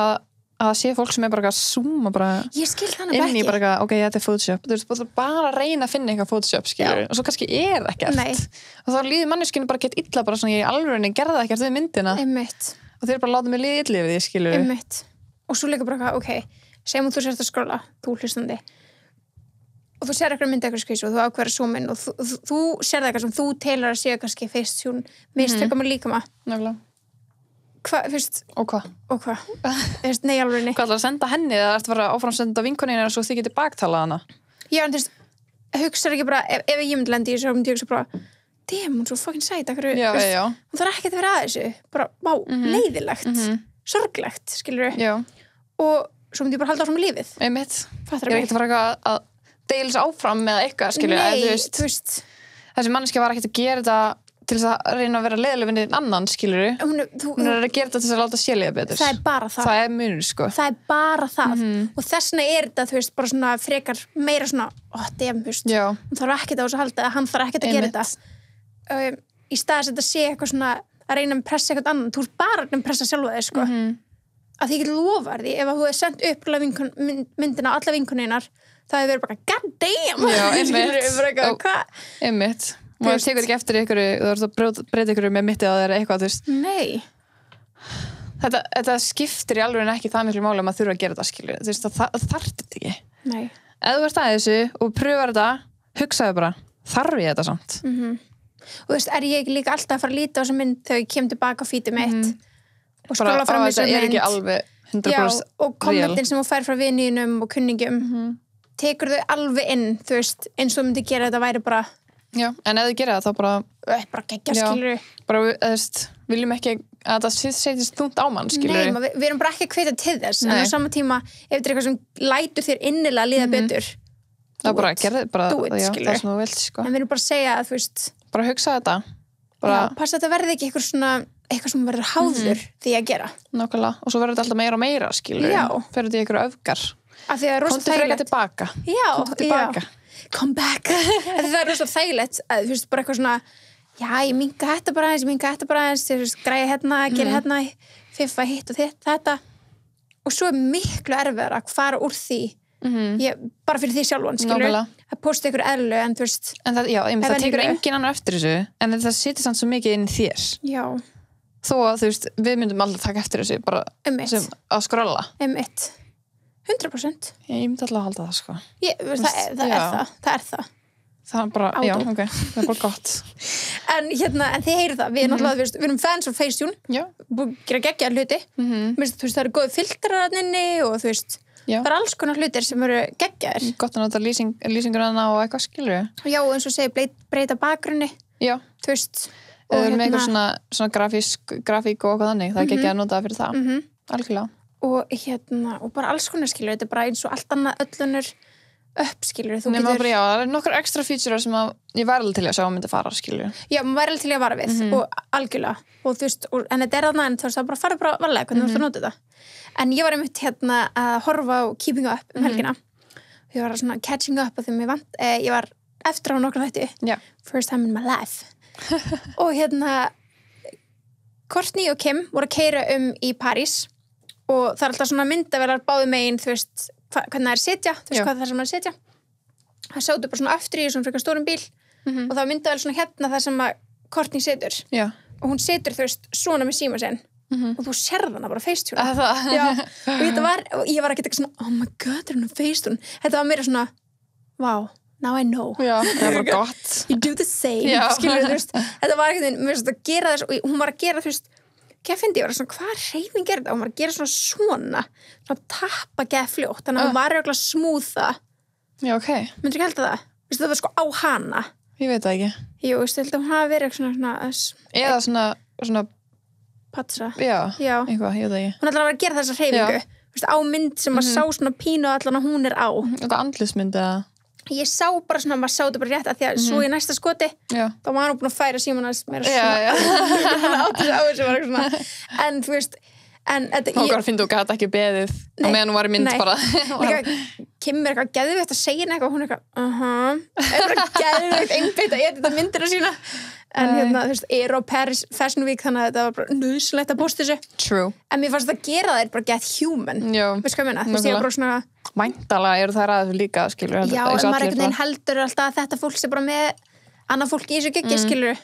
að sé fólk sem er bara að zooma bara inn í bara ok, þetta er Photoshop þú veist, bara að reyna að finna eitthvað Photoshop, skilur og svo kannski er ekkert og þá líður manneskinu bara gett illa bara svona, ég alveg gerði ekkert við myndina og þeir bara láta mig líða illa við því, skilur og svo líka bara, ok, segjum þú sérst að skrolla þú hlustandi og þú sér eitthvað myndi eitthvað skvísu og þú ákveður að zooma inn og þú sér það eitthvað sem þú telur að séu kannski Facetune mistökum að líka maður hvað, fyrst og hvað? Nei, alveg nei hvað ætlar að senda henni eða ertu að fara áfram að senda vinkonina og svo þið getið baktalað hana já, en þú veist, hugsaðu ekki bara ef ég myndi lendi í þessu, myndi ég hugsa bara damn, hún er svo fucking sæt, hún þarf ekki að vera að þessu bara, vá, leiðilegt sorglegt, skilur og svo myndi ég bara halda áfram með lífið einmitt, ég er ekkert að fara að deila þessu áfram með eitthvað, skilur nei, þú veist þessi manneskja var ekkert að gera þetta til þess að reyna að vera leiðileg við einn annan, skilurðu. Hún að gera þetta til þess að láta sér líða betur. Það bara það. Það munur, sko. Það bara það. Og þess vegna þetta, þú veist, bara svona frekar meira svona, damn, þú veist. Já. Hún þarf ekkert á þessu að halda, hann þarf ekkert að gera þetta. Í stað þess að þetta sé eitthvað svona að reyna að pressa eitthvað annan. Þú ert bara að pressa sjálfa þig, sko. Að því ég get lofa því, ef þú hefði sendt upp myndina á alla vinkoneinar, það hefði verið bara, god damn! Já, einmitt. Maður tekur ekki eftir ykkur, þú ert að breyta ykkur með mittið á þér eitthvað, þú veist. Nei. Þetta skiptir í alveg ekki það miklu máli að maður þurfa að gera þetta, skilur. Þú veist, það þarf þetta ekki. Nei. Ef þú ert að þessu og pröfar þetta, hugsaðu bara, þarf ég þetta samt? Og þú veist, ég ekki líka alltaf að fara að líta á þessa mynd þegar ég kem tilbaka á feedið mitt og skróla fram þessu mynd. Þetta er ekki alveg 100% real. Og kommentin sem þú fær frá vininum og kunningum, tekur þau alveg inn, þú veist, eins og myndi gera þetta væri bara. Já, en ef þið gera það þá bara geggja, skilur. Bara, þú veist, viljum ekki að það setjast þungt á mann, skilur. Nei, við erum bara ekki að hvetja til þess, en á sama tíma, ef þetta er eitthvað sem lætur þér innilega að líða betur, það bara gerði, það sem þú vilt, sko. En við erum bara að segja að, þú veist, bara hugsa þetta. Passa að þetta verði ekki eitthvað sem verður háður því að gera. Nákvæmlega, og svo verður þetta alltaf meira og meira, skilur. Já. Fyrir þetta í einhverju öfgar. Af því að rosa þægilegt. Tilbaka. Come back. Það er rosa þægilegt að, þú veist, bara eitthvað svona, ég minka þetta bara aðeins, þú veist, græja hérna, gera hérna, fiffa hitt og þetta. Og svo er miklu erfiðar að fara úr því, bara fyrir því sjálfan, skilur. Að posta ykkur eðlu, en þú veist. En það tekur engin annar eftir þessu, en þetta situr samt svo mikið inn í þér. Já. Þó að, þú veist, við myndum alltaf taka eftir þessu, bara sem að skrolla. 100%. Ég myndi alltaf að halda það, sko. Það er það. Það er bara, já, ok, það er bara gott. En þið heyrið það, við erum náttúrulega, við erum fans af Facetune. Já. Búið að gera geggja hluti. Þú veist, það eru góði filtrar inni og þú veist, það eru alls konar hlutir sem eru geggjaðir. Gott að nota lýsingur hana og eitthvað, skilur við. Já, og eins og segir, breyta bakgrunni. Já. Þú veist. Og með eitthvað svona grafík og eitthvað þannig, það er geggjað að nota fyrir það. Algjörlega. Og bara alls konar, skilur, þetta er bara eins og allt annað öllunur upp, skilur. Nema bara, já, það er nokkur ekstra feature sem ég væri alveg til að sjá að myndi fara, skilur. Já, maður væri alveg til að vara við og algjörlega. Og þú veist, en þetta er þarna, en þú veist, það bara farið bara varlega hvernig þú ætti að nota þetta. En ég var einmitt að horfa á Keeping Up helgina. Ég var svona catching up af því ég var eftir á nokkru þætti. Já. First time in my life. Og Courtney og Kim voru að keyra í París og það er alltaf svona myndavélar báðum megin, þú veist, hvernig það er sitja, þú veist hvað það er sem er sitja. Það sátu bara svona aftur í svona frekar stórum bíl og það var myndavél svona það sem að Courtney situr. Já. Og hún situr, þú veist, svona með síma sinn og þú sérð hana bara Facetune. Já. Og ég var ekki eitthvað svona, oh my god, er hún Facetune? Þetta var meira svona, wow. Now I know. Já, það var gott. You do the same. Skilur, þú veist. Þetta var ekkert, mér finnst að gera þess og hún var að gera, þú veist, ég var svona, hvað hreyfing er þetta? Hún var að gera svona tappa fljótt, þannig að hún var eitthvað smúða. Já, ok. Myndir ekki held að það? Vistu, það var sko á hana. Ég veit það ekki. Jú, veist, held að hún hafi verið svona eða svona patsa. Já, eitthvað, ég veit það ekki. Hún ætlaði að vera að gera þessa hreyfingu. Vistu, á mynd sem maður sá svona pínu allan að hún er á. Þetta andlismynd eða? Ég sá bara svona, maður sá þetta bara rétt að því að svo í næsta skoti, þá var hann búin að færa símanans meira svona átt þessu á þessu var eitthvað svona, en þú veist Hókar finnst þú gæti ekki beðið á meðan hún var í mynd bara. Kim er eitthvað geðveikt að segja eitthvað, hún er eitthvað er bara geðveikt einbeitt að þetta myndina sína en þú veist, á Paris Fashion Week þannig að þetta var bara nauðsynlegt að posta þessu. True. En mér fannst að gera það bara get human. Veist hvað ég meina? Þú veist, ég var bara svona væntanlega eru þær aðeins líka, skilur. Já, en maður einhvern veginn heldur alltaf að þetta fólk sé bara með annað fólk í þessu geggi, skilur.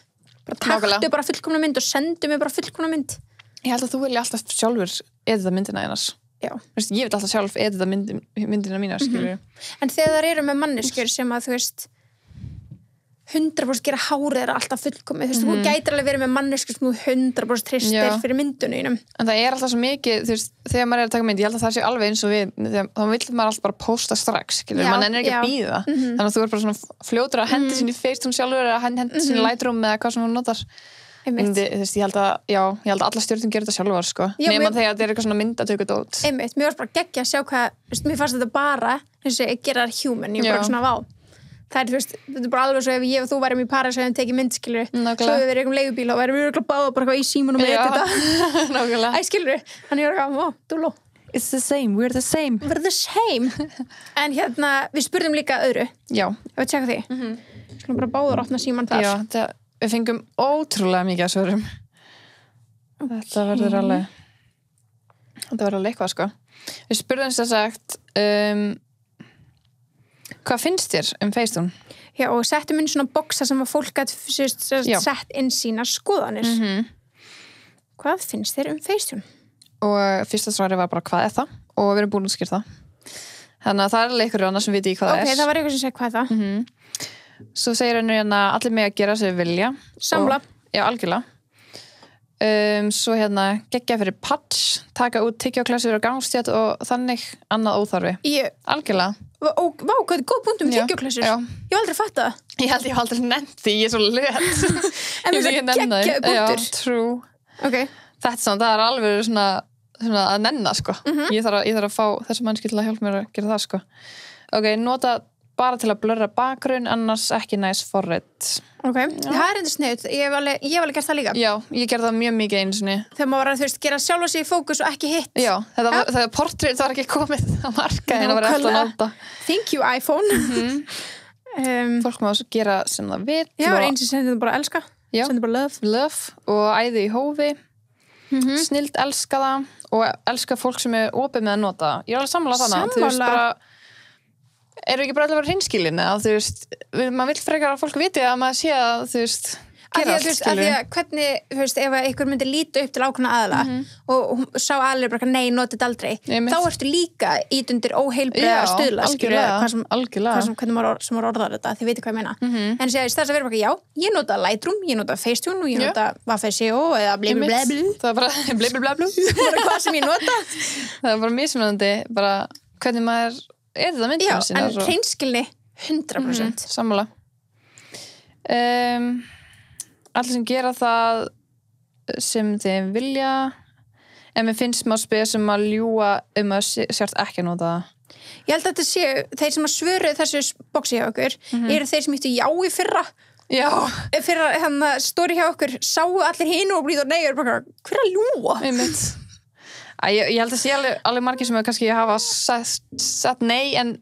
Bara taktu bara fullkomna mynd og sendu mig bara fullkomna mynd. Ég held að þú vilja alltaf sjálfur edita myndina einas. Já. Veist, ég vil alltaf sjálf edita myndina mína, skilur. En þegar það eru með manneskjur sem að, þú veist, 100% gera hárið er alltaf fullkomið. Þú veist, þú gætir alveg verið með manneskjur sem þú 100% tristir fyrir myndunum. En það er alltaf svo mikið, þú veist, þegar maður er að taka mynd, ég held að það sé alveg eins og við, þá vill maður alltaf bara posta strax, skilur. Man ennir ekki að bíða. Þannig að þú er bara svona fljótur að hendi sinni Facetune sjálfur eða hendi sinni Lightroom eða hvað sem hún notar. Ég held að alla stjórnum gerir þetta sjálfur, sko. Nema þegar þetta er eitthvað svona myndatökudót. Mér var bara geggja að sjá hvað, mér fannst þetta bara eins og gera það human, ég bara svona vá. það þú veist, þetta bara alveg svo ef ég og þú værum í París og hefum tekið mynd, skilur svo við verðum leigubíl og værum við báða bara í símanum og þetta skilur, hann dúló It's the same, we're the same en við spurðum líka öðru já, ég veit tjekka því skulum bara báður opna síman þar já, við fengum ótrúlega mikið að svörum þetta verður alveg eitthvað sko við spurðum þess að sagt hvað finnst þér Facetune? Já, og settum inn svona boxa sem að fólk gæti sett inn sína skoðanir hvað finnst þér Facetune? Og fyrsta svari var bara hvað það og við erum búin að skýra það þannig að það er leikur annars sem viti í hvað það það var eitthvað sem segir hvað það svo segir henni allir mig að gera sem við vilja samla já, algjörlega svo geggja fyrir patch taka út tyggjóklessur og gangstétt og þannig annað óþarfi algjörlega vá, hvað er góð punktum með tyggjóklessur ég hef aldrei fatt það ég held ég hef aldrei nefnt því, ég er svo löt en þess að geggja punktur true það er alveg svona að nenna sko ég þarf að fá þessi mannski til að hjálpa mér að gera það sko nota bara til að blurra bakgrunn annars ekki næs forrit það er enda sniðut, ég hef alveg gert það líka já, ég gerði það mjög mikið einu sinni þegar maður var að gera sjálfa sig í fókus og ekki hitt já, þegar portrait var ekki komið að marka en það var eftir að nota thank you iPhone fólk má gera sem það vill já, eins sem sendir það bara elska sendir bara love og æði í hófi snild elska það og elska fólk sem er opið með að nota ég er alveg sammála þannig þú veist bara eru ekki bara allir að vera hreinskilin eða þú veist maður vill frekar að fólk viti að maður sé að þú veist gera allt skilur að því að hvernig þú veist ef einhver myndi líta upp til ákveðna aðila og sá aðlir bara nei notið aldrei þá ertu líka ít undir óheilbrigða stuðla skilur hvernig maður orðar þetta þið veitir hvað ég meina en sér þess að vera bara já ég nota Lightroom ég nota Facetune og ég nota Waffe.co eða blablabla það er bara blablabla hvað sem ég nota það er bara mismunandi bara hvernig maður það myndum sinna en hreinskilni 100% sammála allir sem gera það sem þeim vilja en mér finnst maður spes að ljúga að sért ekki að nota það ég held að þetta séu þeir sem að svöruðu þessu boxi hjá okkur eru þeir sem íttu já í fyrra stóri hjá okkur sáu allir hinu og blíð og nei hver að ljúga ég held að sé alveg margir sem kannski hafa sett nei en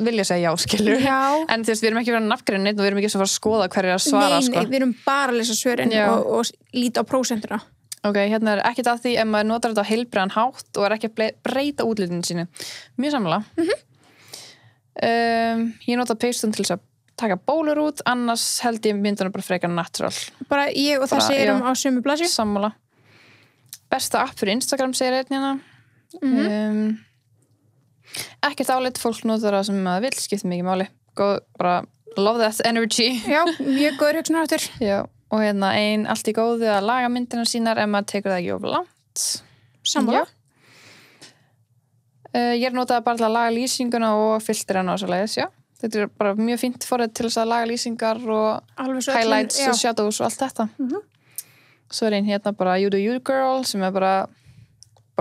vilja segja já, skilur en þú veist, við erum ekki verið að nafngreina neitt og við erum ekki að fara að skoða hverju að svara nei, við erum bara að lesa svörin og líta á prósentuna hérna er ekkert að því ef maður notar þetta á heilbrigðan hátt og er ekki að breyta útlitinu sínu mjög sammála ég nota Facetune til þess að taka bólur út annars held ég myndunum bara frekar natural bara ég og þessi erum á sömu blaðsju sammála besta app fyrir Instagram segir einn ekkert álit fólk notar það sem maður vill skipta mikið máli bara love that energy já, mjög góður hugsunarháttur og ein allt í góðu að laga myndina sínar ef maður tekur það ekki of langt sammála ég notað bara til að laga lýsinguna og filterana og svo leiðis þetta er bara mjög fínt forrið til þess að laga lýsingar og highlights og shadows og allt þetta svo er ein bara you do you girl sem er bara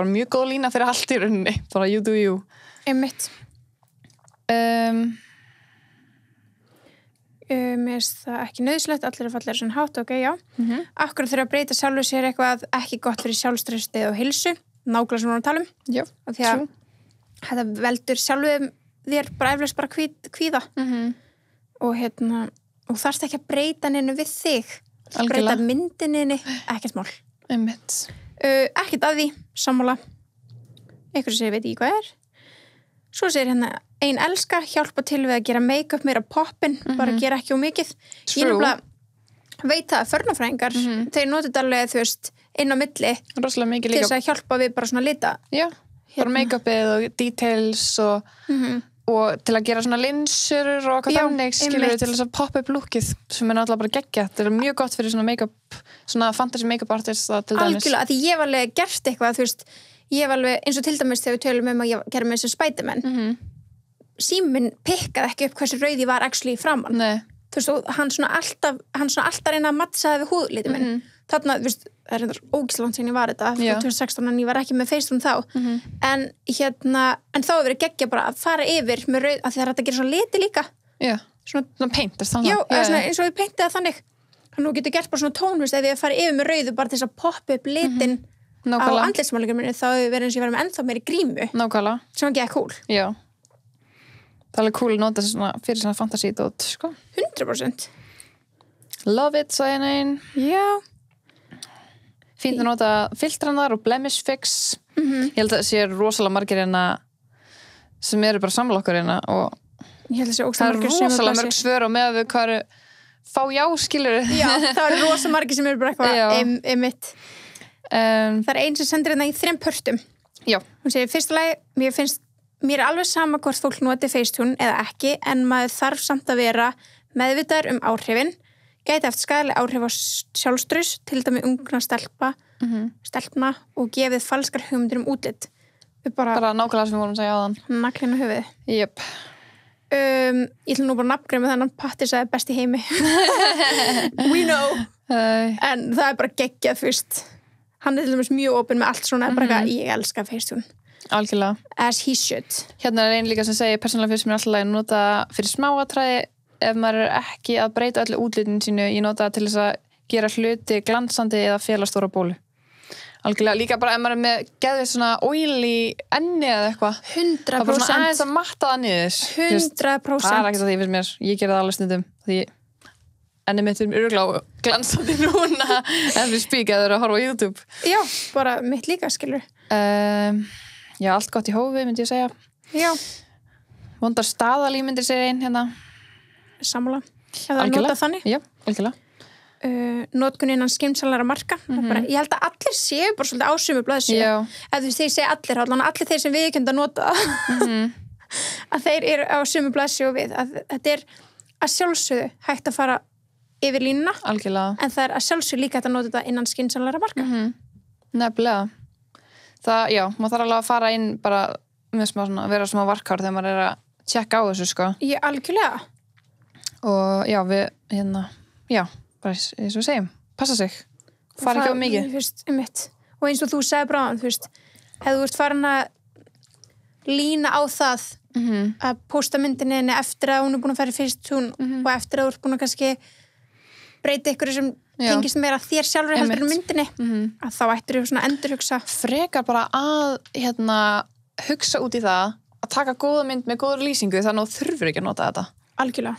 mjög góð lína fyrir allt í rauninni bara you do you einmitt mér finnst það ekki nauðslegt allir að falla svona hátt, ok, já akkur þurfa að breyta sjálfu sér eitthvað ekki gott fyrir sjálfstressið og heilsu nákvæmlega sem við erum að tala já, því að þetta veldur sjálfu þér bara eflaust bara kvíða og og þarfst ekki að breyta neinu við þig breyta myndinni, ekkert mál einmitt ekkert að því, sammála einhverju segir veit ég hvað er svo segir ein elska hjálpa til við að gera make-up meira poppin bara gera ekki ómikið ég nefnilega veit það að förnafræðingar þeir nota þetta alveg þú veist inn á milli til þess að hjálpa við bara svona lita bara make-upið og details og til að gera svona linsur og eitthvað þannig skilur til þess að poppa upp lookið sem er náttúrulega bara geggja þetta er mjög gott fyrir svona make-up svona fantasy make-up artist til dæmis algjörlega, því ég hef alveg gert eitthvað þú veist, ég hef alveg eins og til dæmis þegar við tölum að ég gera með þessu Spiderman síminn pikkaði ekki upp hversu rauð ég var actually framan þú veist, og hann svona alltaf reyna að mattsaði við húðlítið minn þarna, þú veist, það er ógislangt sem ég var þetta 2016 en ég var ekki með Facetune þá en þá er verið geggja bara að fara yfir með rauð að það er hægt að gera svona liti líka svona paint, já, eins og við paintið það þannig þannig að þú getur gert bara svona tón, ef ég fari yfir með rauðu bara til þess að poppa upp litin á andlitsmálingum minni, þá hefur verið eins og ég verið með ennþá meiri grímu sem var ekki cool já, það er alveg cool að nota svona, fyrir svona fantasídót sko. 100% love it, sagði einn já fínt að nota filtranar og blemish fix ég held að það sé rosalega margir hérna sem eru bara sammála okkur hérna og það er rosalega mörg svör og með við hvað eru fá já, skilur já, það er rosalega margir sem eru bara eitthvað einmitt það er einn sem sendir hérna í 3 pörtum já hún segir, fyrsta lagi, mér er alveg sama hvort fólk noti Facetune eða ekki en maður þarf samt að vera meðvitaður áhrifin gæti haft skaðleg áhrif á sjálfstraust til dæmis ungna stelpna og gefið falskar hugmyndir útlit bara nákvæmlega sem við vorum að segja áðan naglinn á höfuðið yep. Ég ætla nú bara að nafngreina þennan Patti sagði best í heimi we know en það er bara geggjað fyrst hann er til dæmis mjög opinn með allt svona bara ég elska Facetune algjörlega as he should hérna er einn líka sem segir persónulega fyrst mér alltaf að nota fyrir smáatræði ef maður er ekki að breyta öllu útlitinu sínu ég nota til þess að gera hluti glansandi eða fela stóra bólu algjörlega, líka bara ef maður er með geðvið svona oily enni eða eitthvað 100% það er bara svona aðeins að matta það niður 100% það er ekkert að því fyrir mér, ég gera það alveg stundum því enni mitt er örugglega glansandi núna ef við spík eða að horfa á YouTube já, bara mitt líka, skilur já, allt gott í hófi, myndi ég segja já vondar staðalímyndir segir einn hérna sammála, ef það er notað þannig já, algjörlega notkun innan skynsamlegra marka bara, ég held að allir séu bara svolítið ásömu blaðsíðu eða þú veist, þeir segja allir þeir sem viðurkenna að nota að þeir eru á sömu blaðsíðu og við að þetta er að sjálfsögðu hægt að fara yfir línuna algjörlega en það er að sjálfsögðu líka hægt að nota þetta innan skynsamlegra marka nefnilega það, já, maður þarf alveg að fara inn bara með smá svona, vera smá varkár þegar maður er að tjekka á þessu sko ég algjörlega og já, við hérna, já bara eins og við segjum, passa sig fara ekki á mikið og eins og þú sagði bráðan ef þú ert farin að lína á það að posta myndinni eftir að hún er búin að fara í Facetune og eftir að þú ert búin að kannski breyta ykkur sem tengist meira þér sjálfur heldur en myndinni að þá ættir þú svona endurhugsa frekar bara að hugsa út í það að taka góða mynd með góður lýsingu þannig að þú þurfur ekki að nota þetta algjörlega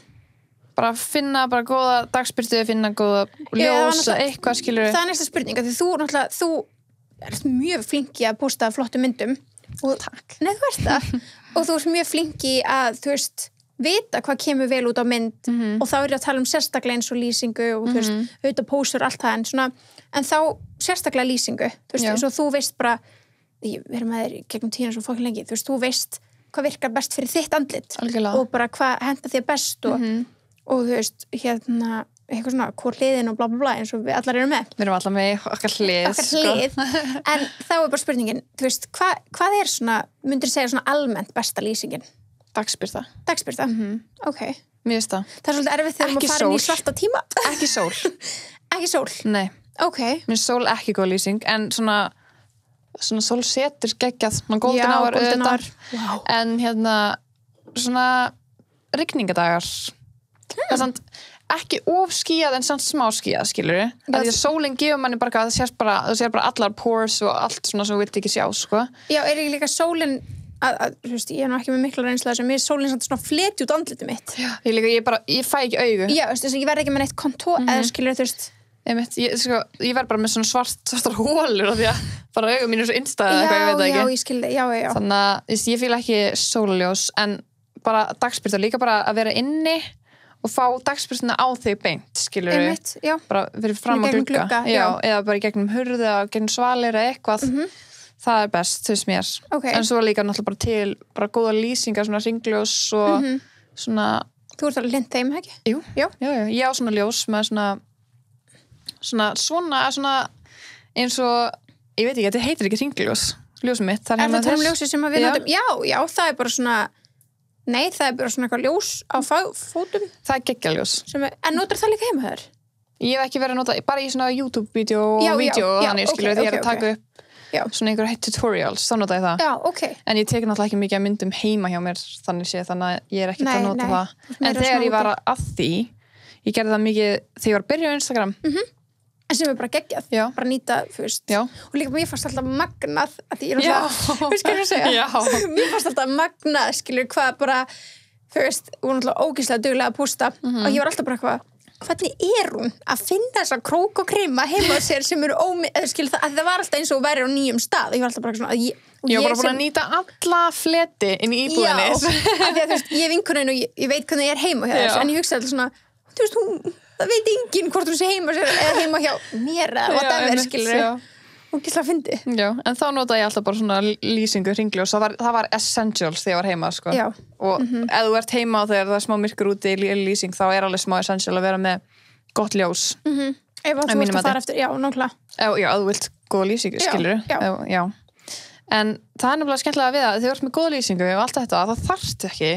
bara finna bara góða dagsbyrtu finna góða ljósa, eitthvað skilur það er næsta spurning, því þú ert mjög flinki að posta flottum myndum og, takk nei, þú ert það og þú ert mjög flinki að þú veist, vita hvað kemur vel út á mynd og þá er ég að tala sérstaklega eins og lýsingu og þú veist, auðvitað pósur allt það en þá sérstaklega lýsingu þú veist, eins og þú veist bara við erum með þér gegnum tíðina svo fokkin lengi þú veist, þú veist hvað virkar best fyrir þitt andlit algjörlega. Og bara hvað henta þér best og þú veist, hérna eitthvað svona, hvor hliðin og bla bla bla eins og við allar erum með. Við erum allar með okkar hlið en þá er bara spurningin, þú veist, hvað er svona, myndir segja svona almennt besta lýsingin? Dagsbirta. Ok. Mér veist það. Það er svolítið erfitt þegar maður farin í svarta tíma. Ekki sól. Ekki sól? Nei. Ok. Mér er sól ekki góð lýsing, en svona sól setur geggjað, svona golden hour auðvitað. Wow. En hérna, svona rigningadagar. Það er samt ekki of skýjað en samt smá skýjað, skilur við. Því að sólinn gefur manni bara að það sér bara allar pores og allt svona sem þú vilt ekki sjá, sko. Já, er ekki líka sólinn þú veist, ég er nú ekki með mikla reynslu þess að mér er sólinn samt svona fleti út andlitið mitt. Já, ég fæ ekki augu. Já, þú veist, ég verð ekki með neitt kontó eða skilur þú veist. Ég verð bara með svona svartar hólur af því að bara augu mín er svo innstæð eða eitthvað, ég veit það ekki. Já, ég skil, já. Þannig að ég fíla ekki sólarljós en bara dagsbirta, líka bara að vera inni og fá dagsbirtuna á þig beint, skilur við. Einmitt, já. Bara fyrir fram að glugga. Já, eða bara í gegnum hurð eða gegnum svalir eða eitthvað. Það er best, þú veist mér. Okay. En svo líka náttúrulega bara til bara góða lýsingar, svona ringljós og svona... Þú ert alveg lint þeim, ekki? Jú. Já. Ég á svona ljós með svona eins og, ég veit ekki, þetta heitir ekki ringljós, ljósum mitt. Er það tala um ljósi sem við notum? Já, það er bara svona, nei, það er bara svona eitthvað ljós á fótum. Það er geggjaljós. En notar það líka heima þér? Ég hef ekki verið að nota, bara í svona YouTube-vídeó og þannig, skilur, því ég er að taka upp svona einhver tutorials, þá nota ég það. Já, ok. En ég tek náttúrulega ekki mikið af myndum heima hjá mér þannig að ég er ekkert að nota það. En þegar ég var að því, ég gerði það mikið þegar ég var að byrja á Instagram. En sem bara geggjað, bara nýta fyrst. Og líka mér fannst alltaf magnað, að ég er alltaf, mér fannst alltaf magnað, skilur, hvað bara, fyrst, hún var alltaf ógeðslega duglega að pústa og ég var alltaf bara eitthvað, hvernig er hún að finna þessa krók og krema heima á sér sem eru skilur það, að það var alltaf eins og væri á nýjum stað, ég var alltaf bara svona, ég var bara búin að nýta alla fleti inn í íbúðinni. Já, af því að þú veist, ég er vinkonin og ég veit hvernig ég er heima hjá þess, en ég hugsa alltaf svona, þú veist, það veit enginn hvort hún sé heima sér eða heima hjá mér eða whatever, skilur og gísla að fyndi. Já, en þá notaði ég alltaf bara svona lýsingu hringljós, það var essentials þegar ég var heima, sko. Já. Og ef þú ert heima og þegar það er smá myrkur úti í lýsing, þá er alveg smá essential að vera með gott ljós. Ef þú vilt að fara eftir, já, nákvæmlega. Já, ef þú vilt góða lýsingu, skilur. Já. En það er nefnilega skemmtilega við að þegar þú ert með góða lýsingu og allt þetta, þá þarftu ekki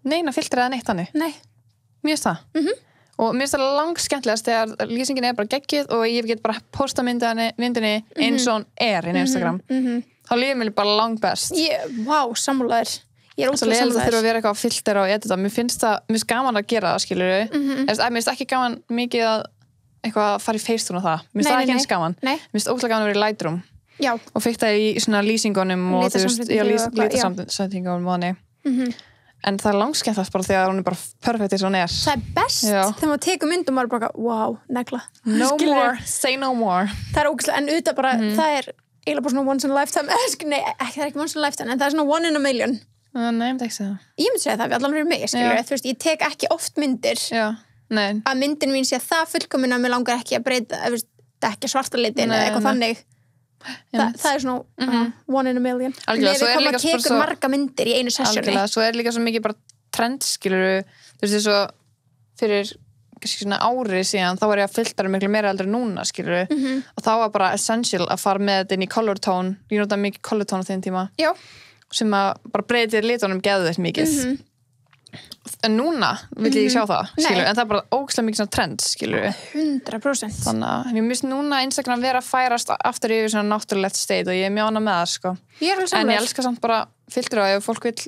neina filter eða neitt þannig. Nei. Mér finnst það. Og mér finnst það langskemmtilegast þegar lýsingin er bara geggjuð og ég get bara posta myndinni eins og hún er inn á Instagram. Þá líður mér bara langbest. Vá, sammálaður. Ég er ótrúlega sammálaður. Það þurfa að vera eitthvað filter og edita. Mér finnst gaman að gera það, skilur við. Mér finnst ekki gaman mikið að eitthvað fara í Facetune og það. Mér finnst það ekki eins gaman. Mér finnst ótrúlega gaman að vera í Lightroom. Já. Og fikta í svona lýsingunum og þú veist, lítasamsetningunum og þannig. En það er langskemmtast bara þegar hún er bara perfekt eins og hún er. Það er best þegar maður tekur mynd og maður bara, wow, negla. No more, say no more. Það er ógeðslega, en auðvitað bara, það er eiginlega bara svona once in a lifetime, nei, það er ekki once in a lifetime, en það er svona one in a million. Nei, ég myndi ekki segja það. Ég myndi segja það, við allan verið mig, skilur, þú veist, ég tek ekki oft myndir. Já, nei. Að myndin mín sé það fullkomin að mér langar ekki að breyta, ekki svarta litin eða eitthvað þannig. Það er svona one in a million. Algjörlega, svo er líka tekur marga myndir í einu sessioni. Algjörlega, svo er líka svo mikið bara trend, skilur þú veist, þess að fyrir svona ári síðan, þá var ég að filtera miklu meira heldur núna, skilur og þá var bara essential að fara með þetta inn í color tone, ég notaði mikið color tone á þeim tíma. Já. Sem að bara breytir litunum geðveikt mikið. En núna vil ég ekki sjá það, skilur, en það er bara ógeðslega mikið svona trend, skilur 100%. Þannig að ég myndi núna Instagram vera að færast aftur yfir svona náttúrulegt state og ég er mjög ánægð með það, sko. Ég er alveg sammála. En ég elska samt bara filtera og ef fólk vill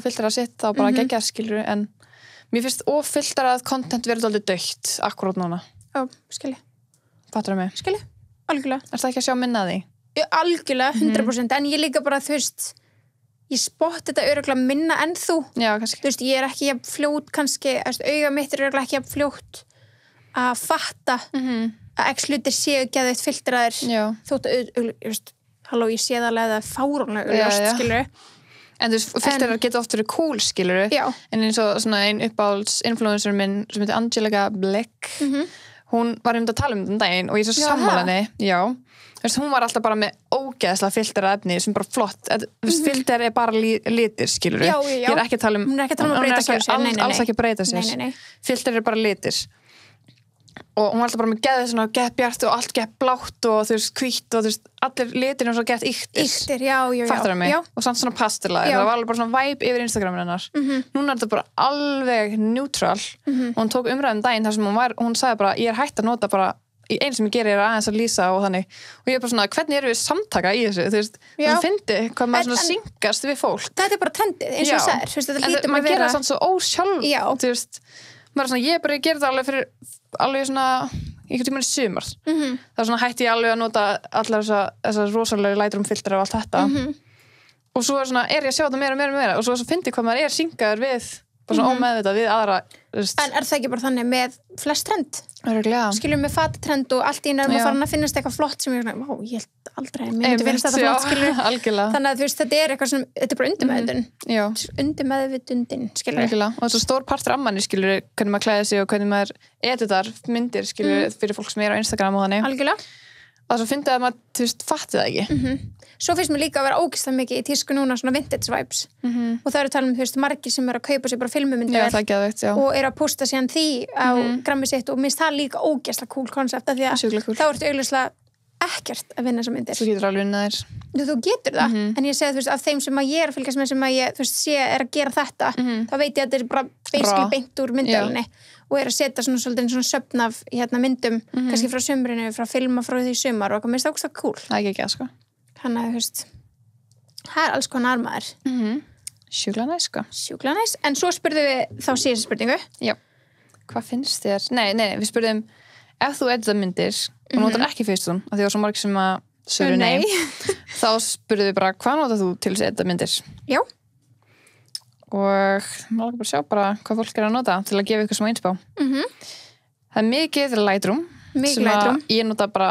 filtera sitt, þá bara geggjað, skilur, en mér finnst filterað content verið dálítið dautt akkurát núna. Já, skilji. Fattarðu mig? Skilji, algjörlega. Ertu ekki að sjá minna að því? Algjörlega, 100%, en ég líka bara, þú veist, ég spott þetta örugglega minna en þú. Já, kannski. Þú veist, ég er ekki jafn fljót kannski, auga mitt er örugglega ekki jafn fljótt að fatta að x hlutir séu geðveikt filteraðir þótt að, halló, ég sé það alveg að það er fáránlega ljóst, skilur. En þú veist, filterar geta oft verið cool, skilur. En eins og svona ein uppáhalds influencer minn sem heitir Angelica Blick, hún var að tala um þetta daginn og ég er svo sammála henni. Já. Hún var alltaf bara með ógeðslega filtera efni sem bara flott, filter er bara litir, skilur við. Ég er ekki að tala um, hún er ekki að tala um að breyta sér, alls ekki að breyta sér. Filter er bara litir. Og hún var alltaf bara með geð bjart og allt geð blátt og þú veist hvítt og þú veist allir litir og svo geð yktir. Yktir, já. Fattar það mig? Og samt svona pastelaðir. Það var alveg bara svona vibe yfir Instagramin hennar. Núna er þetta bara alveg neutral og hún tók umræðum daginn þar sem hún sagði bara, ég er hætt að nota bara einu sem ég gerir er aðeins að lýsa og þannig og ég er bara svona, hvernig eru við samtaka í þessu, þú veist, það fyndi hvað maður svona syngast við fólk. Þetta er bara trendið, eins og það er, þetta lítur maður gera það svo ósjálf, þú veist maður er svona, ég bara gera það alveg fyrir alveg svona, einhvern tímann í sumar það er svona hætti ég alveg að nota allar þessar rosalega Lightroom filter og allt þetta og svo er svona, er ég að sjá þetta meira og svo fyndi hvað maður er syngaður við bara svona ómeðvitað við aðra. En er það ekki bara þannig með flest trend? Skiljum með fatatrend og allt í einu maður farin að finnast eitthvað flott sem ég er svona, ég held aldrei mér myndi finnst þetta flott, skiljum. Þannig að þú veist, þetta er eitthvað sem, þetta er bara undirmeðvitundin, skiljum. Og það er svo stór partur af manni, skiljum, hvernig maður klæðir sig og hvernig maður editar myndir, skiljum, fyrir fólk sem er á Instagram og þannig. Algjörlega. Og það svo fyndið að maður, þú veist, fatti það ekki. Svo finnst mér líka að vera ógeðslega mikið í tísku núna svona vintage vibes og það eru talað þú veist, margir sem eru að kaupa sér bara filmumyndavél og eru að posta síðan því á grammið sitt og minnst það líka ógeðslega cool koncept af því að þá ertu augljóslega ekkert að vinna þessar myndir. Þú getur alveg unnað þér. Þú getur það, en ég segi þú veist, af þeim sem að ég er að fylgjast með sem að ég, þú veist, sé er að gera þetta þá veit ég að þetta er bara basically beint úr myndavélinni og er að setja svona svolítið svona söfn af myndum kannski frá sumrinu, frá filma frá því sumar og mér finnst það ógeðslega cool. Það er ekki, sko. Þannig að, þú veist, það alls konar maður. Sjúklega næs, sko. Sjúklega næs. En svo spurðum við þá síðan spurningu. Já. Hvað finnst þér? Nei, við spurðum ef þú edita myndir og notar ekki Facetune, af því það var svo margir sem að svöru nei, þá spurðum við bara hvað notar þú til þess að edita myndir? Já. Og maður bara sjá bara hvað fólk að nota til að gefa ykkur smá einspá. Það er mikið Lightroom. Mikið Lightroom. Ég nota bara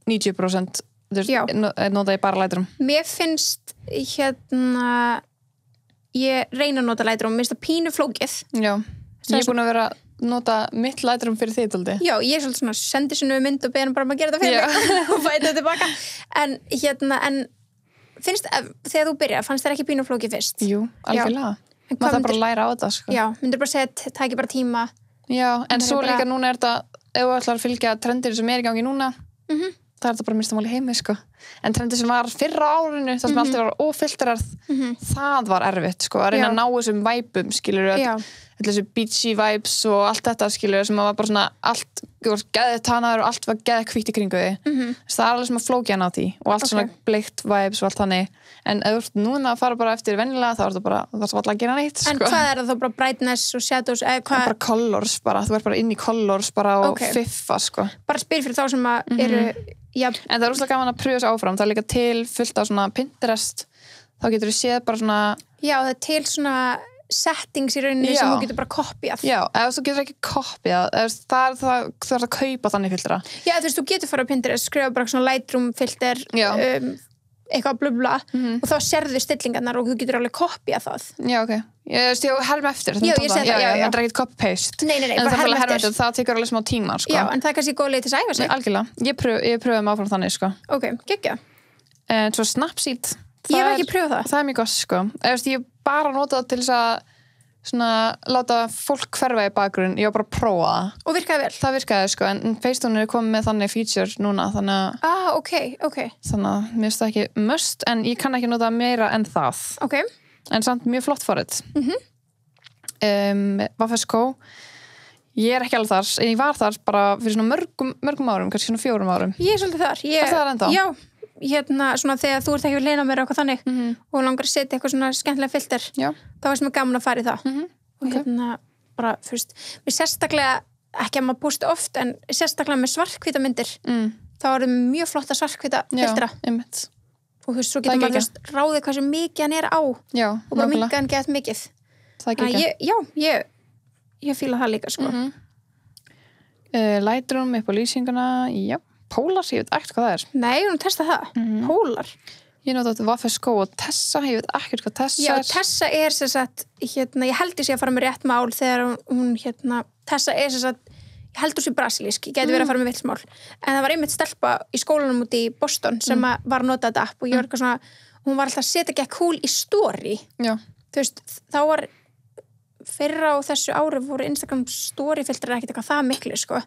90%. Nota ég bara Lightroom. Mér finnst ég reyna að nota Lightroom, mér finnst það pínu flókið. Já, ég er búin að vera að nota mitt Lightroom fyrir því tóldi. Já, ég er svolítið svona sendi svona mynd og beðan bara að gera þetta fyrir mig og fæta þetta tilbaka. En finnst, þegar þú byrjar, fannst þér ekki pínu flókið fyrst? Jú, algjörlega. Maður þarf bara að læra á þetta, sko. Já, myndir bara segja að það ekki bara tíma. Já, en svo líka núna er þetta, ef þú ætlar að fylgja trendir sem er í gangi núna, það er þetta bara mista mál í heimi, sko. En trendir sem var fyrra árinu, það sem alltaf var ófilterað, það var erfitt, sko, að reyna að ná þessum væpum, skilur við, þessu beachy vibes og allt þetta, skilur við, sem var bara svona allt, geðið tannaður og allt var geðið hvítt í kringu því. Það er alveg sem að flókja ná því og allt svona bleikt vibes og allt þannig. En ef þú ert núna að fara bara eftir venjulega, þá er þetta bara, það er alltaf að gera neitt, sko. En hvað er það þá, bara brightness og shadows, eða hvað? Bara colors, bara, þú ert bara inn í colors bara og fiffa, sko. Bara spyr fyrir þá sem að eru, En það er úrslega gaman að pröfa þessu áfram, það er líka til fullt af svona Pinterest, þá getur þú séð bara svona... Já, það er til svona settings í rauninni sem þú getur bara kopjað. Já, ef þú getur ekki kopjað, það er að kaupa þannig filtera. Já, þú veist, þú getur fara á Pinterest, skrifa bara svona Lightroom filter, eitthvað blubla og þá sérðu stillingarnar og þú getur alveg kopjað það. Já, ok. Ég herm eftir. Já, ég sé það, já. Það er ekkert copy-paste. Nei, bara herm eftir. Það tekur alveg smá tíma, sko. Já, en það er kannski góð leið til að æfa sig. Algjörlega. Ég pröfaði mig áfram þannig, sko. Ok, geggjað. Svo Snapseed. Ég hef ekki pröfað það. Það er mjög gott, sko. Ég bara nota það til þess að svona láta fólk hverfa í bakgrunn, ég var bara að prófa það. Og virkaði vel? Það virkaði, sko, en Facetune er komið með þannig feature núna, þannig að... ok. Þannig að mér finnst það ekki must, en ég kann ekki nota meira en það. Ok. En samt mjög flott forrit. Wafesco, ég er ekki alveg þar, en ég var þar bara fyrir svona mörgum árum, kannski svona 4 árum. Ég er svolítið þar. Er það ennþá? Já. Svona þegar þú ert ekki að leina mér eitthvað þannig og langar að setja eitthvað svona skemmtilega filter þá er sem gaman að fara í það og bara, fyrst mér sérstaklega, ekki að maður posti oft en sérstaklega með svarthvíta myndir þá eru mjög flotta svarthvíta filtera og þú veist, svo getur maður ráðið hvað sem mikið hann er á og bara minka hann gett mikið ég fíla það líka, sko Lightroom upp á lýsinguna, já Polar, ég veit ekkert hvað það er. Nei, ég vil testa það. Polar. Ég nota þetta Wafesco og Tessa, ég veit ekkert hvað Tessa er. Já, Tessa er sem sagt, ég held ég sé að fara með rétt mál þegar hún, Tessa er sem sagt, ég held hún sé brasilísk, ég geti verið að fara með vilsmál. En það var einmitt stelpa í skólanum út í Boston sem var að nota þetta app og ég var eitthvað svona, hún var alltaf að setja ekki cool í story. Já. Þú veist, þá var fyrra á þessu ári voru Instagram story filtrar ekkert eitthvað það miklu, sko.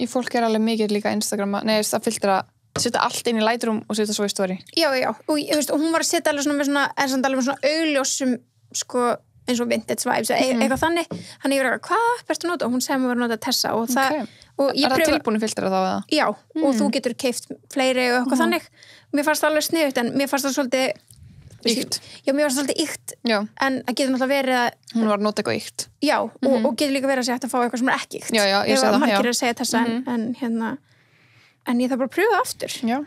Fólk er alveg mikið líka Instagram að filtera, setja allt inn í Lightroom og setja svo í story. Já, og hún var að setja alveg svona með svona augljósum, sko, eins og vintage vibes eitthvað þannig, hann ég verið hvað berstu að nota og hún segði mér að nota Tessa og það og það tilbúinu filtera þá eða? Já, og þú getur keypt fleiri og eitthvað þannig. Mér fannst það alveg sniðugt en mér fannst það svolítið Íkt. Já, mér var svolítið íkt en það getur náttúrulega verið að hún var að nota eitthvað íkt. Já, og getur líka verið að segja að fá eitthvað sem er ekki íkt. Já, ég sé það. Margir að segja Tessa en ég þarf bara að pröfa það aftur. Já,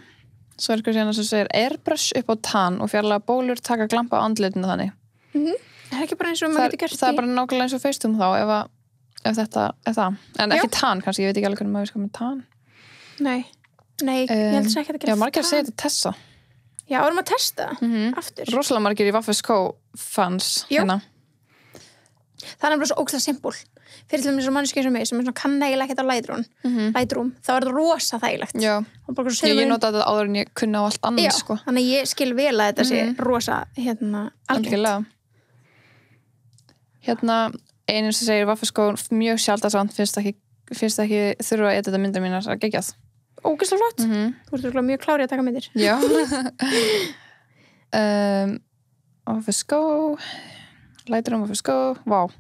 svo er eitthvað síðan sem segir airbrush upp á tann og fjarlæga bólur taka glampa á andlitinu þannig. Það er ekki bara eins og maður getur gert það er bara nákvæmlega eins og Facetune þá ef þetta er það. En ekki tann kannski, ég veit ekki alveg hvernig maður skal með tann. Nei, ég held þess ekki að Já, margir að segja þetta Tessa. Já, vorum að testa aftur. Rosalega margir í Wafesco fans hérna. Það er náttúrulega svo ógeðslega simpul. Fyrir til þess manneskju sem mig sem kann eiginlega ekkert á Lightroom, þá er þetta rosa þægilegt. Já, ég nota þetta áður en ég kunna á allt annað, sko. Þannig ég skil vel að þetta sé rosa algengt. Einu sem segir Wafesco mjög sjaldsamt finnst ekki þurfa að edita myndar mínar að geggjað. Ógeðslega flott. Þú ert mjög klárið að taka myndir. Já. Wafesco Lightroom, Wafesco, vá.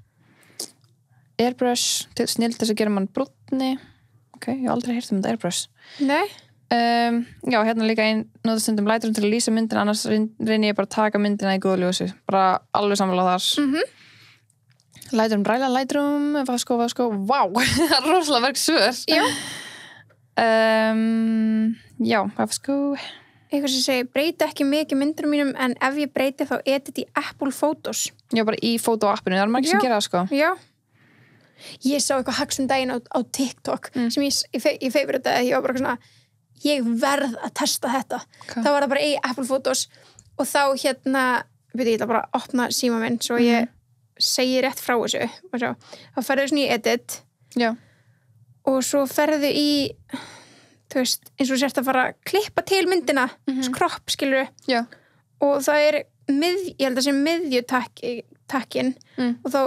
Airbrush, snill þess að gera mann brúnni. Ok, ég hef aldrei heyrt þetta airbrush. Nei. Já, hérna líka nota stundum Lightroom til að lýsa myndin, annars reyni ég bara að taka myndina í góðu ljósi, bara alveg sammála þar. Lightroom, Vasco, vá, það er rosalega verk svör. Já. Já, Vasco. Eitthvað sem segir, breyti ekki mikið myndurum mínum, en ef ég breyti þá edit í Apple Photos. Já, bara í fotoappinu, það er margir sem gera það, sko. Já. Ég sá eitthvað hacks daginn á TikTok sem ég favoritaði, ég var bara svona, ég verð að testa þetta. Það var það bara í Apple Photos og þá ég ætla bara að opna síma minn svo ég segi rétt frá þessu. Þá ferðu svona í edit. Já. Og svo ferðu í, þú veist, eins og sért að fara að klippa til myndina, kropp, skilurðu. Já. Og það er ég held að sé miðjutakkin og þá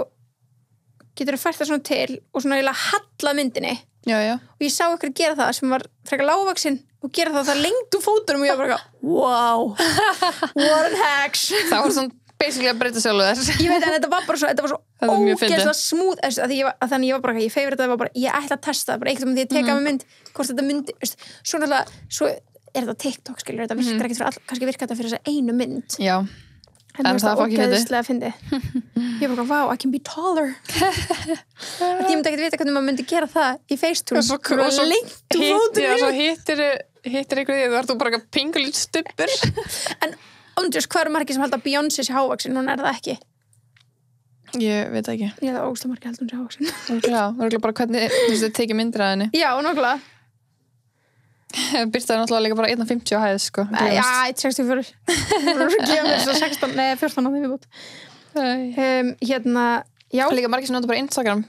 getur þú fært það svona til og svona eiginlega halla myndinni. Já. Og ég sá ykkur gera það sem var frekar lágvaxinn og gera það lengdu fótunum og ég var bara, wow, what an hacks. Það var svona basically að breyta sjálfu þess. Ég veit, en þetta var svo ógeðslega smúð, þannig ég var bara, ég favoritaði var bara, ég ætla að testa það, bara eitthvað með því að teka með mynd, hvort þetta myndi, svo náttúrulega, svo er þetta TikTok, skilur, þetta virkar ekkert fyrir all, kannski virkar þetta fyrir þessa einu mynd. Já. En það var ógeðslega að fyndi. Ég bara, wow, I can be taller. Ég myndi ekki vita hvernig maður myndi gera það í Facetune. Og svo lengt fótum. Og svo hittir ykkur því, þú ert bara pingulít stubbur. En óndjós, hvað eru margir sem halda að Beyoncé sé hávaksin, hún er það ekki? Ég veit ekki. Ég það ógeðslega margir halda hún sé hávaksin. Örgulega bara hvernig þú tekið myndir að henni. Já, nákvæmlega. Byrtaði náttúrulega líka bara 1,50 á hæð, sko. Já, 1,64. Það var svo gefið mér svo 14 á því viðbútt. Já. Líka margir sem nota bara Instagram,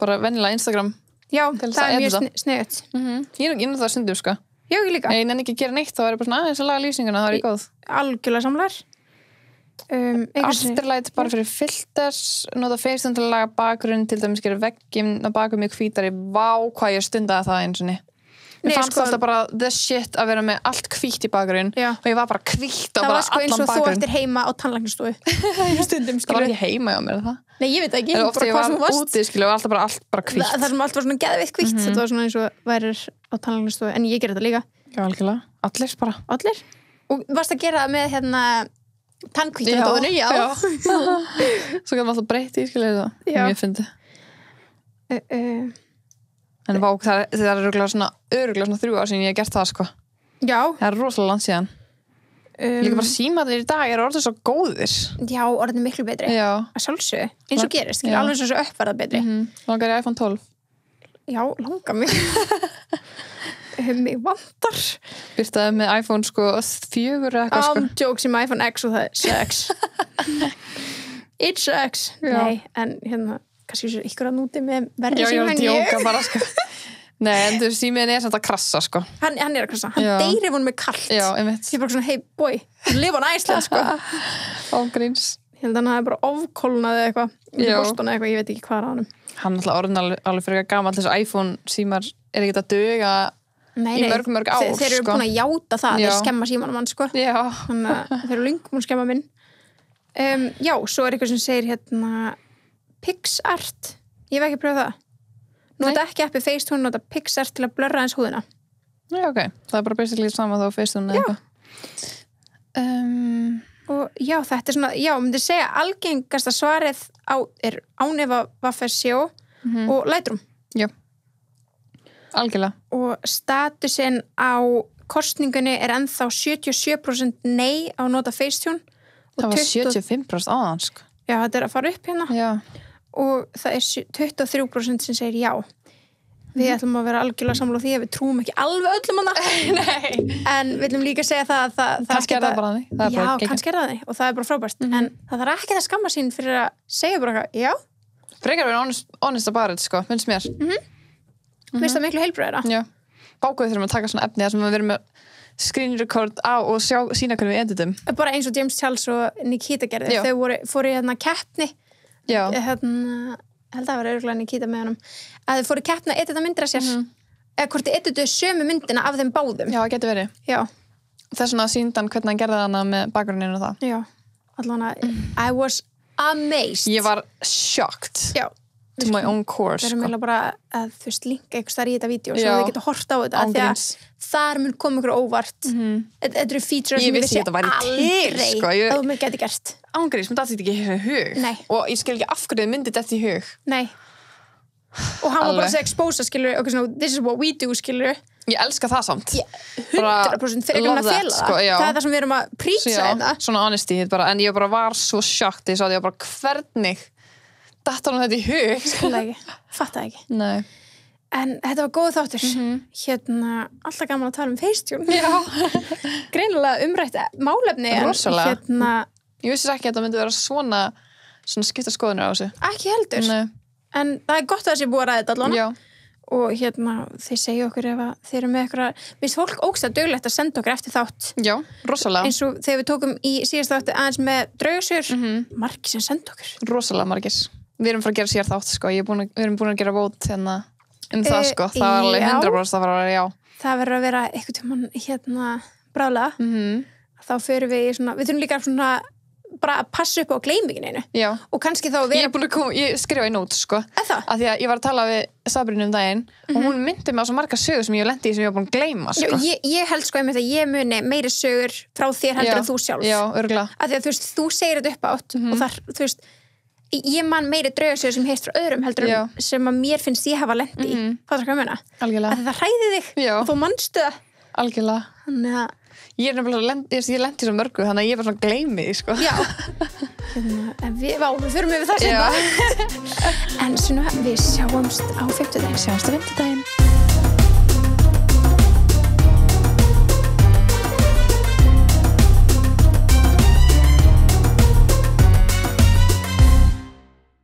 bara venjulega Instagram. Já, það er mjög sniðut. Ég nota það stundum, sko. Já, ég líka. Ég nenni ekki að gera neitt, þá er ég bara svona aðeins að laga lýsinguna, þá er ég góð. Algjörlega samlar. Afterlight bara fyrir filters, nota Facetune til að laga bakgrunn, til dæmis gera vegginn að baku mig hvítari. Vá, hvað ég stundaði það eins og niður. Mér fannst alltaf bara the shit að vera með allt hvítt í bakgrunn og ég var bara hvítt á bara allan bakgrunn. Það var sko eins og þú eftir heima á tannlæknisstofu. Stundum, skilur. Það var ekki heima hjá mér, það? Nei, ég veit ekki. Ofta ég var úti, skilur, og alltaf bara allt bara hvítt. Það sem allt var svona geðveikt hvítt, þetta var svona eins og værir á tannlæknisstofu, en ég gerði þetta líka. Já, algjörlega. Allir bara. Allir. Og varst að gera það með tannhvítunardóðinu, já. Svo kann maður alltaf breyta í, skilur, það. Mjög fyndið. En vák, það er örugglega svona 3 ár síðan ég hef gert það, sko. Já. Það er rosalega langt síðan. Líka bara símarnir í dag orðið svo góðir. Já, orðið miklu betri. Já. Að sjálfsögðu. Eins og gerist, alveg svo uppvarðað betri. Langar í iPhone 12? Já, langar mig. Mig vantar. Byrtaði með iPhone, sko, 4 eða eitthvað, sko. Jokes með iPhone X og það er 6. It's X. Nei, en kannski svo ykkur að núti með verri síma en ég. Já, ég djóka bara, sko. Nei, en þú símiðin er samt að krassa, sko. Hann er að krassa. Hann deyrir hún með kallt. Já, einmitt. Ég er bara svona, hey boy, live on Iceland, sko. Ágríns. Ég held að hann hafi bara ofkólnaði eitthvað. Í Boston eitthvað, ég veit ekki hvað er á hann. Hann alltaf orðin alveg fyrir gamall. Þessu iPhone símar er ekkert að duga í mörg ár, sko. Þeir eru búin að játa það, þeir skemma símanum hann, sko. Já. Þannig að þeir eru löngum að skemma minn. Já, svo er eitthvað sem segir PixArt, ég hef ekki pröfað það. Nota ekki appi Facetune, nota PixArt til að blurra eins húðina. Já, ok. Það er bara basically sama þá Facetune eða eitthvað. Og já, þetta er svona, já, myndi segja algengasta svarið er ánefa Vaffesjó og Lightroom. Já. Algjörlega. Og statusinn á kostningunni er ennþá 77% nei á nota Facetune. Það var 75% áðan, sko. Já, þetta er að fara upp hérna. Já. Og það er 23% sem segir já. Við ætlum að vera algjörlega sammála því að við trúum ekki alveg öllum hana. Nei. En við ætlum líka að segja það að kannski er það bara þannig. Já, kannski er það þannig og það er bara frábært. En það þarf ekki að skamma sín fyrir að segja bara já. Frekar að vera honest about it, sko, finnst mér. Finnst það miklu heilbrigðara? Já. Bákuð þurfum að taka svona efni þar sem við verum með screen record á og sína hvernig við editum. Bara eins og James Charles og Nikita gerði. Þau fóru í keppni. Já. Held að vera örugglega Nikita með honum. Að þau fóru keppna að edita myndir af sér. Eða hvort þið edituðu sömu myndina af þeim báðum. Já, það getur verið. Já. Þess vegna sýndan hvernig hann gerði hana með bakgrunninn og það. Já. Allavega, I was amazed. Ég var shocked. Já. to my own core, sko. Við erum bara að, þú veist, linka eitthvað starf í þetta vídeo svo þið geta hort á þetta, því að þar mun koma ykkur óvart. Þetta eru feature sem ég vissi aldrei að þú geti gert. Ángríns, menn þetta ekki í hug. Nei. Og ég skil ekki af hverju þið myndið þetta í hug. Nei. Og hann var bara að segja expósa, skilur, okay, so this is what we do, skilur. Ég elska það samt. 100% fyrir ekki að fela það. Það er það sem við erum að preacha þetta. Svona honesty, bara, en ég bara var svo sjokkt, ég var bara hvernig datt hann þetta í hug. Skilja ekki, fatta ekki. Nei. En þetta var góð þáttur. Alltaf gaman að tala Facetune. Já. Greinilega umrætt málefni. Rosalega. Ég vissi ekki að það myndi vera svona skipta skoðunir á þessu. Ekki heldur. Nei. En það er gott að þessi búið að ræða þetta allan. Já. Og þeir segja okkur ef þeir eru með eitthvað, minnst fólk ógst að duglegt að senda okkur eftir þátt. Já, rosalega. Eins og þegar við tókum í síðast þátti aðeins með draugasögur, margir sem senda okkur. Rosalega margir. Við erum fara að gera sér þátt, sko. Við erum búin að gera vót hérna það, sko. Það var alveg 100% að fara að vera já. Það verður að vera eitthvað tímann bráðlega. Þá förum við við þurfum líka bara að passa upp á gleyminginu. Já. Og kannski þá ég skrifa í nót, sko. Það? Af því að ég var að tala við Sabrinu daginn og hún myndi mig á svo margar sögur sem ég lendi í sem ég var búin að gleyma, sko. Já, ég held sko einmitt að ég muni meiri sögur frá þér heldur en þú sjálf. Já, örugglega. Af því að þú segir þetta upp átt og þar, ég man meiri draugasögur sem heist frá öðrum heldur en sem að mér finnst ég hafa lent í. Hvað það meina? Algjörlega. Af því það hræði þig og þú manstu það. Algjörlega. Þannig að ég er nefnilega ég lendi svo mörgu, þannig að ég var svona gleymi því, sko. Já. En við förum yfir það seinna. En svona, við sjáumst á fimmtudaginn. Sjáumst á fimmtudaginn.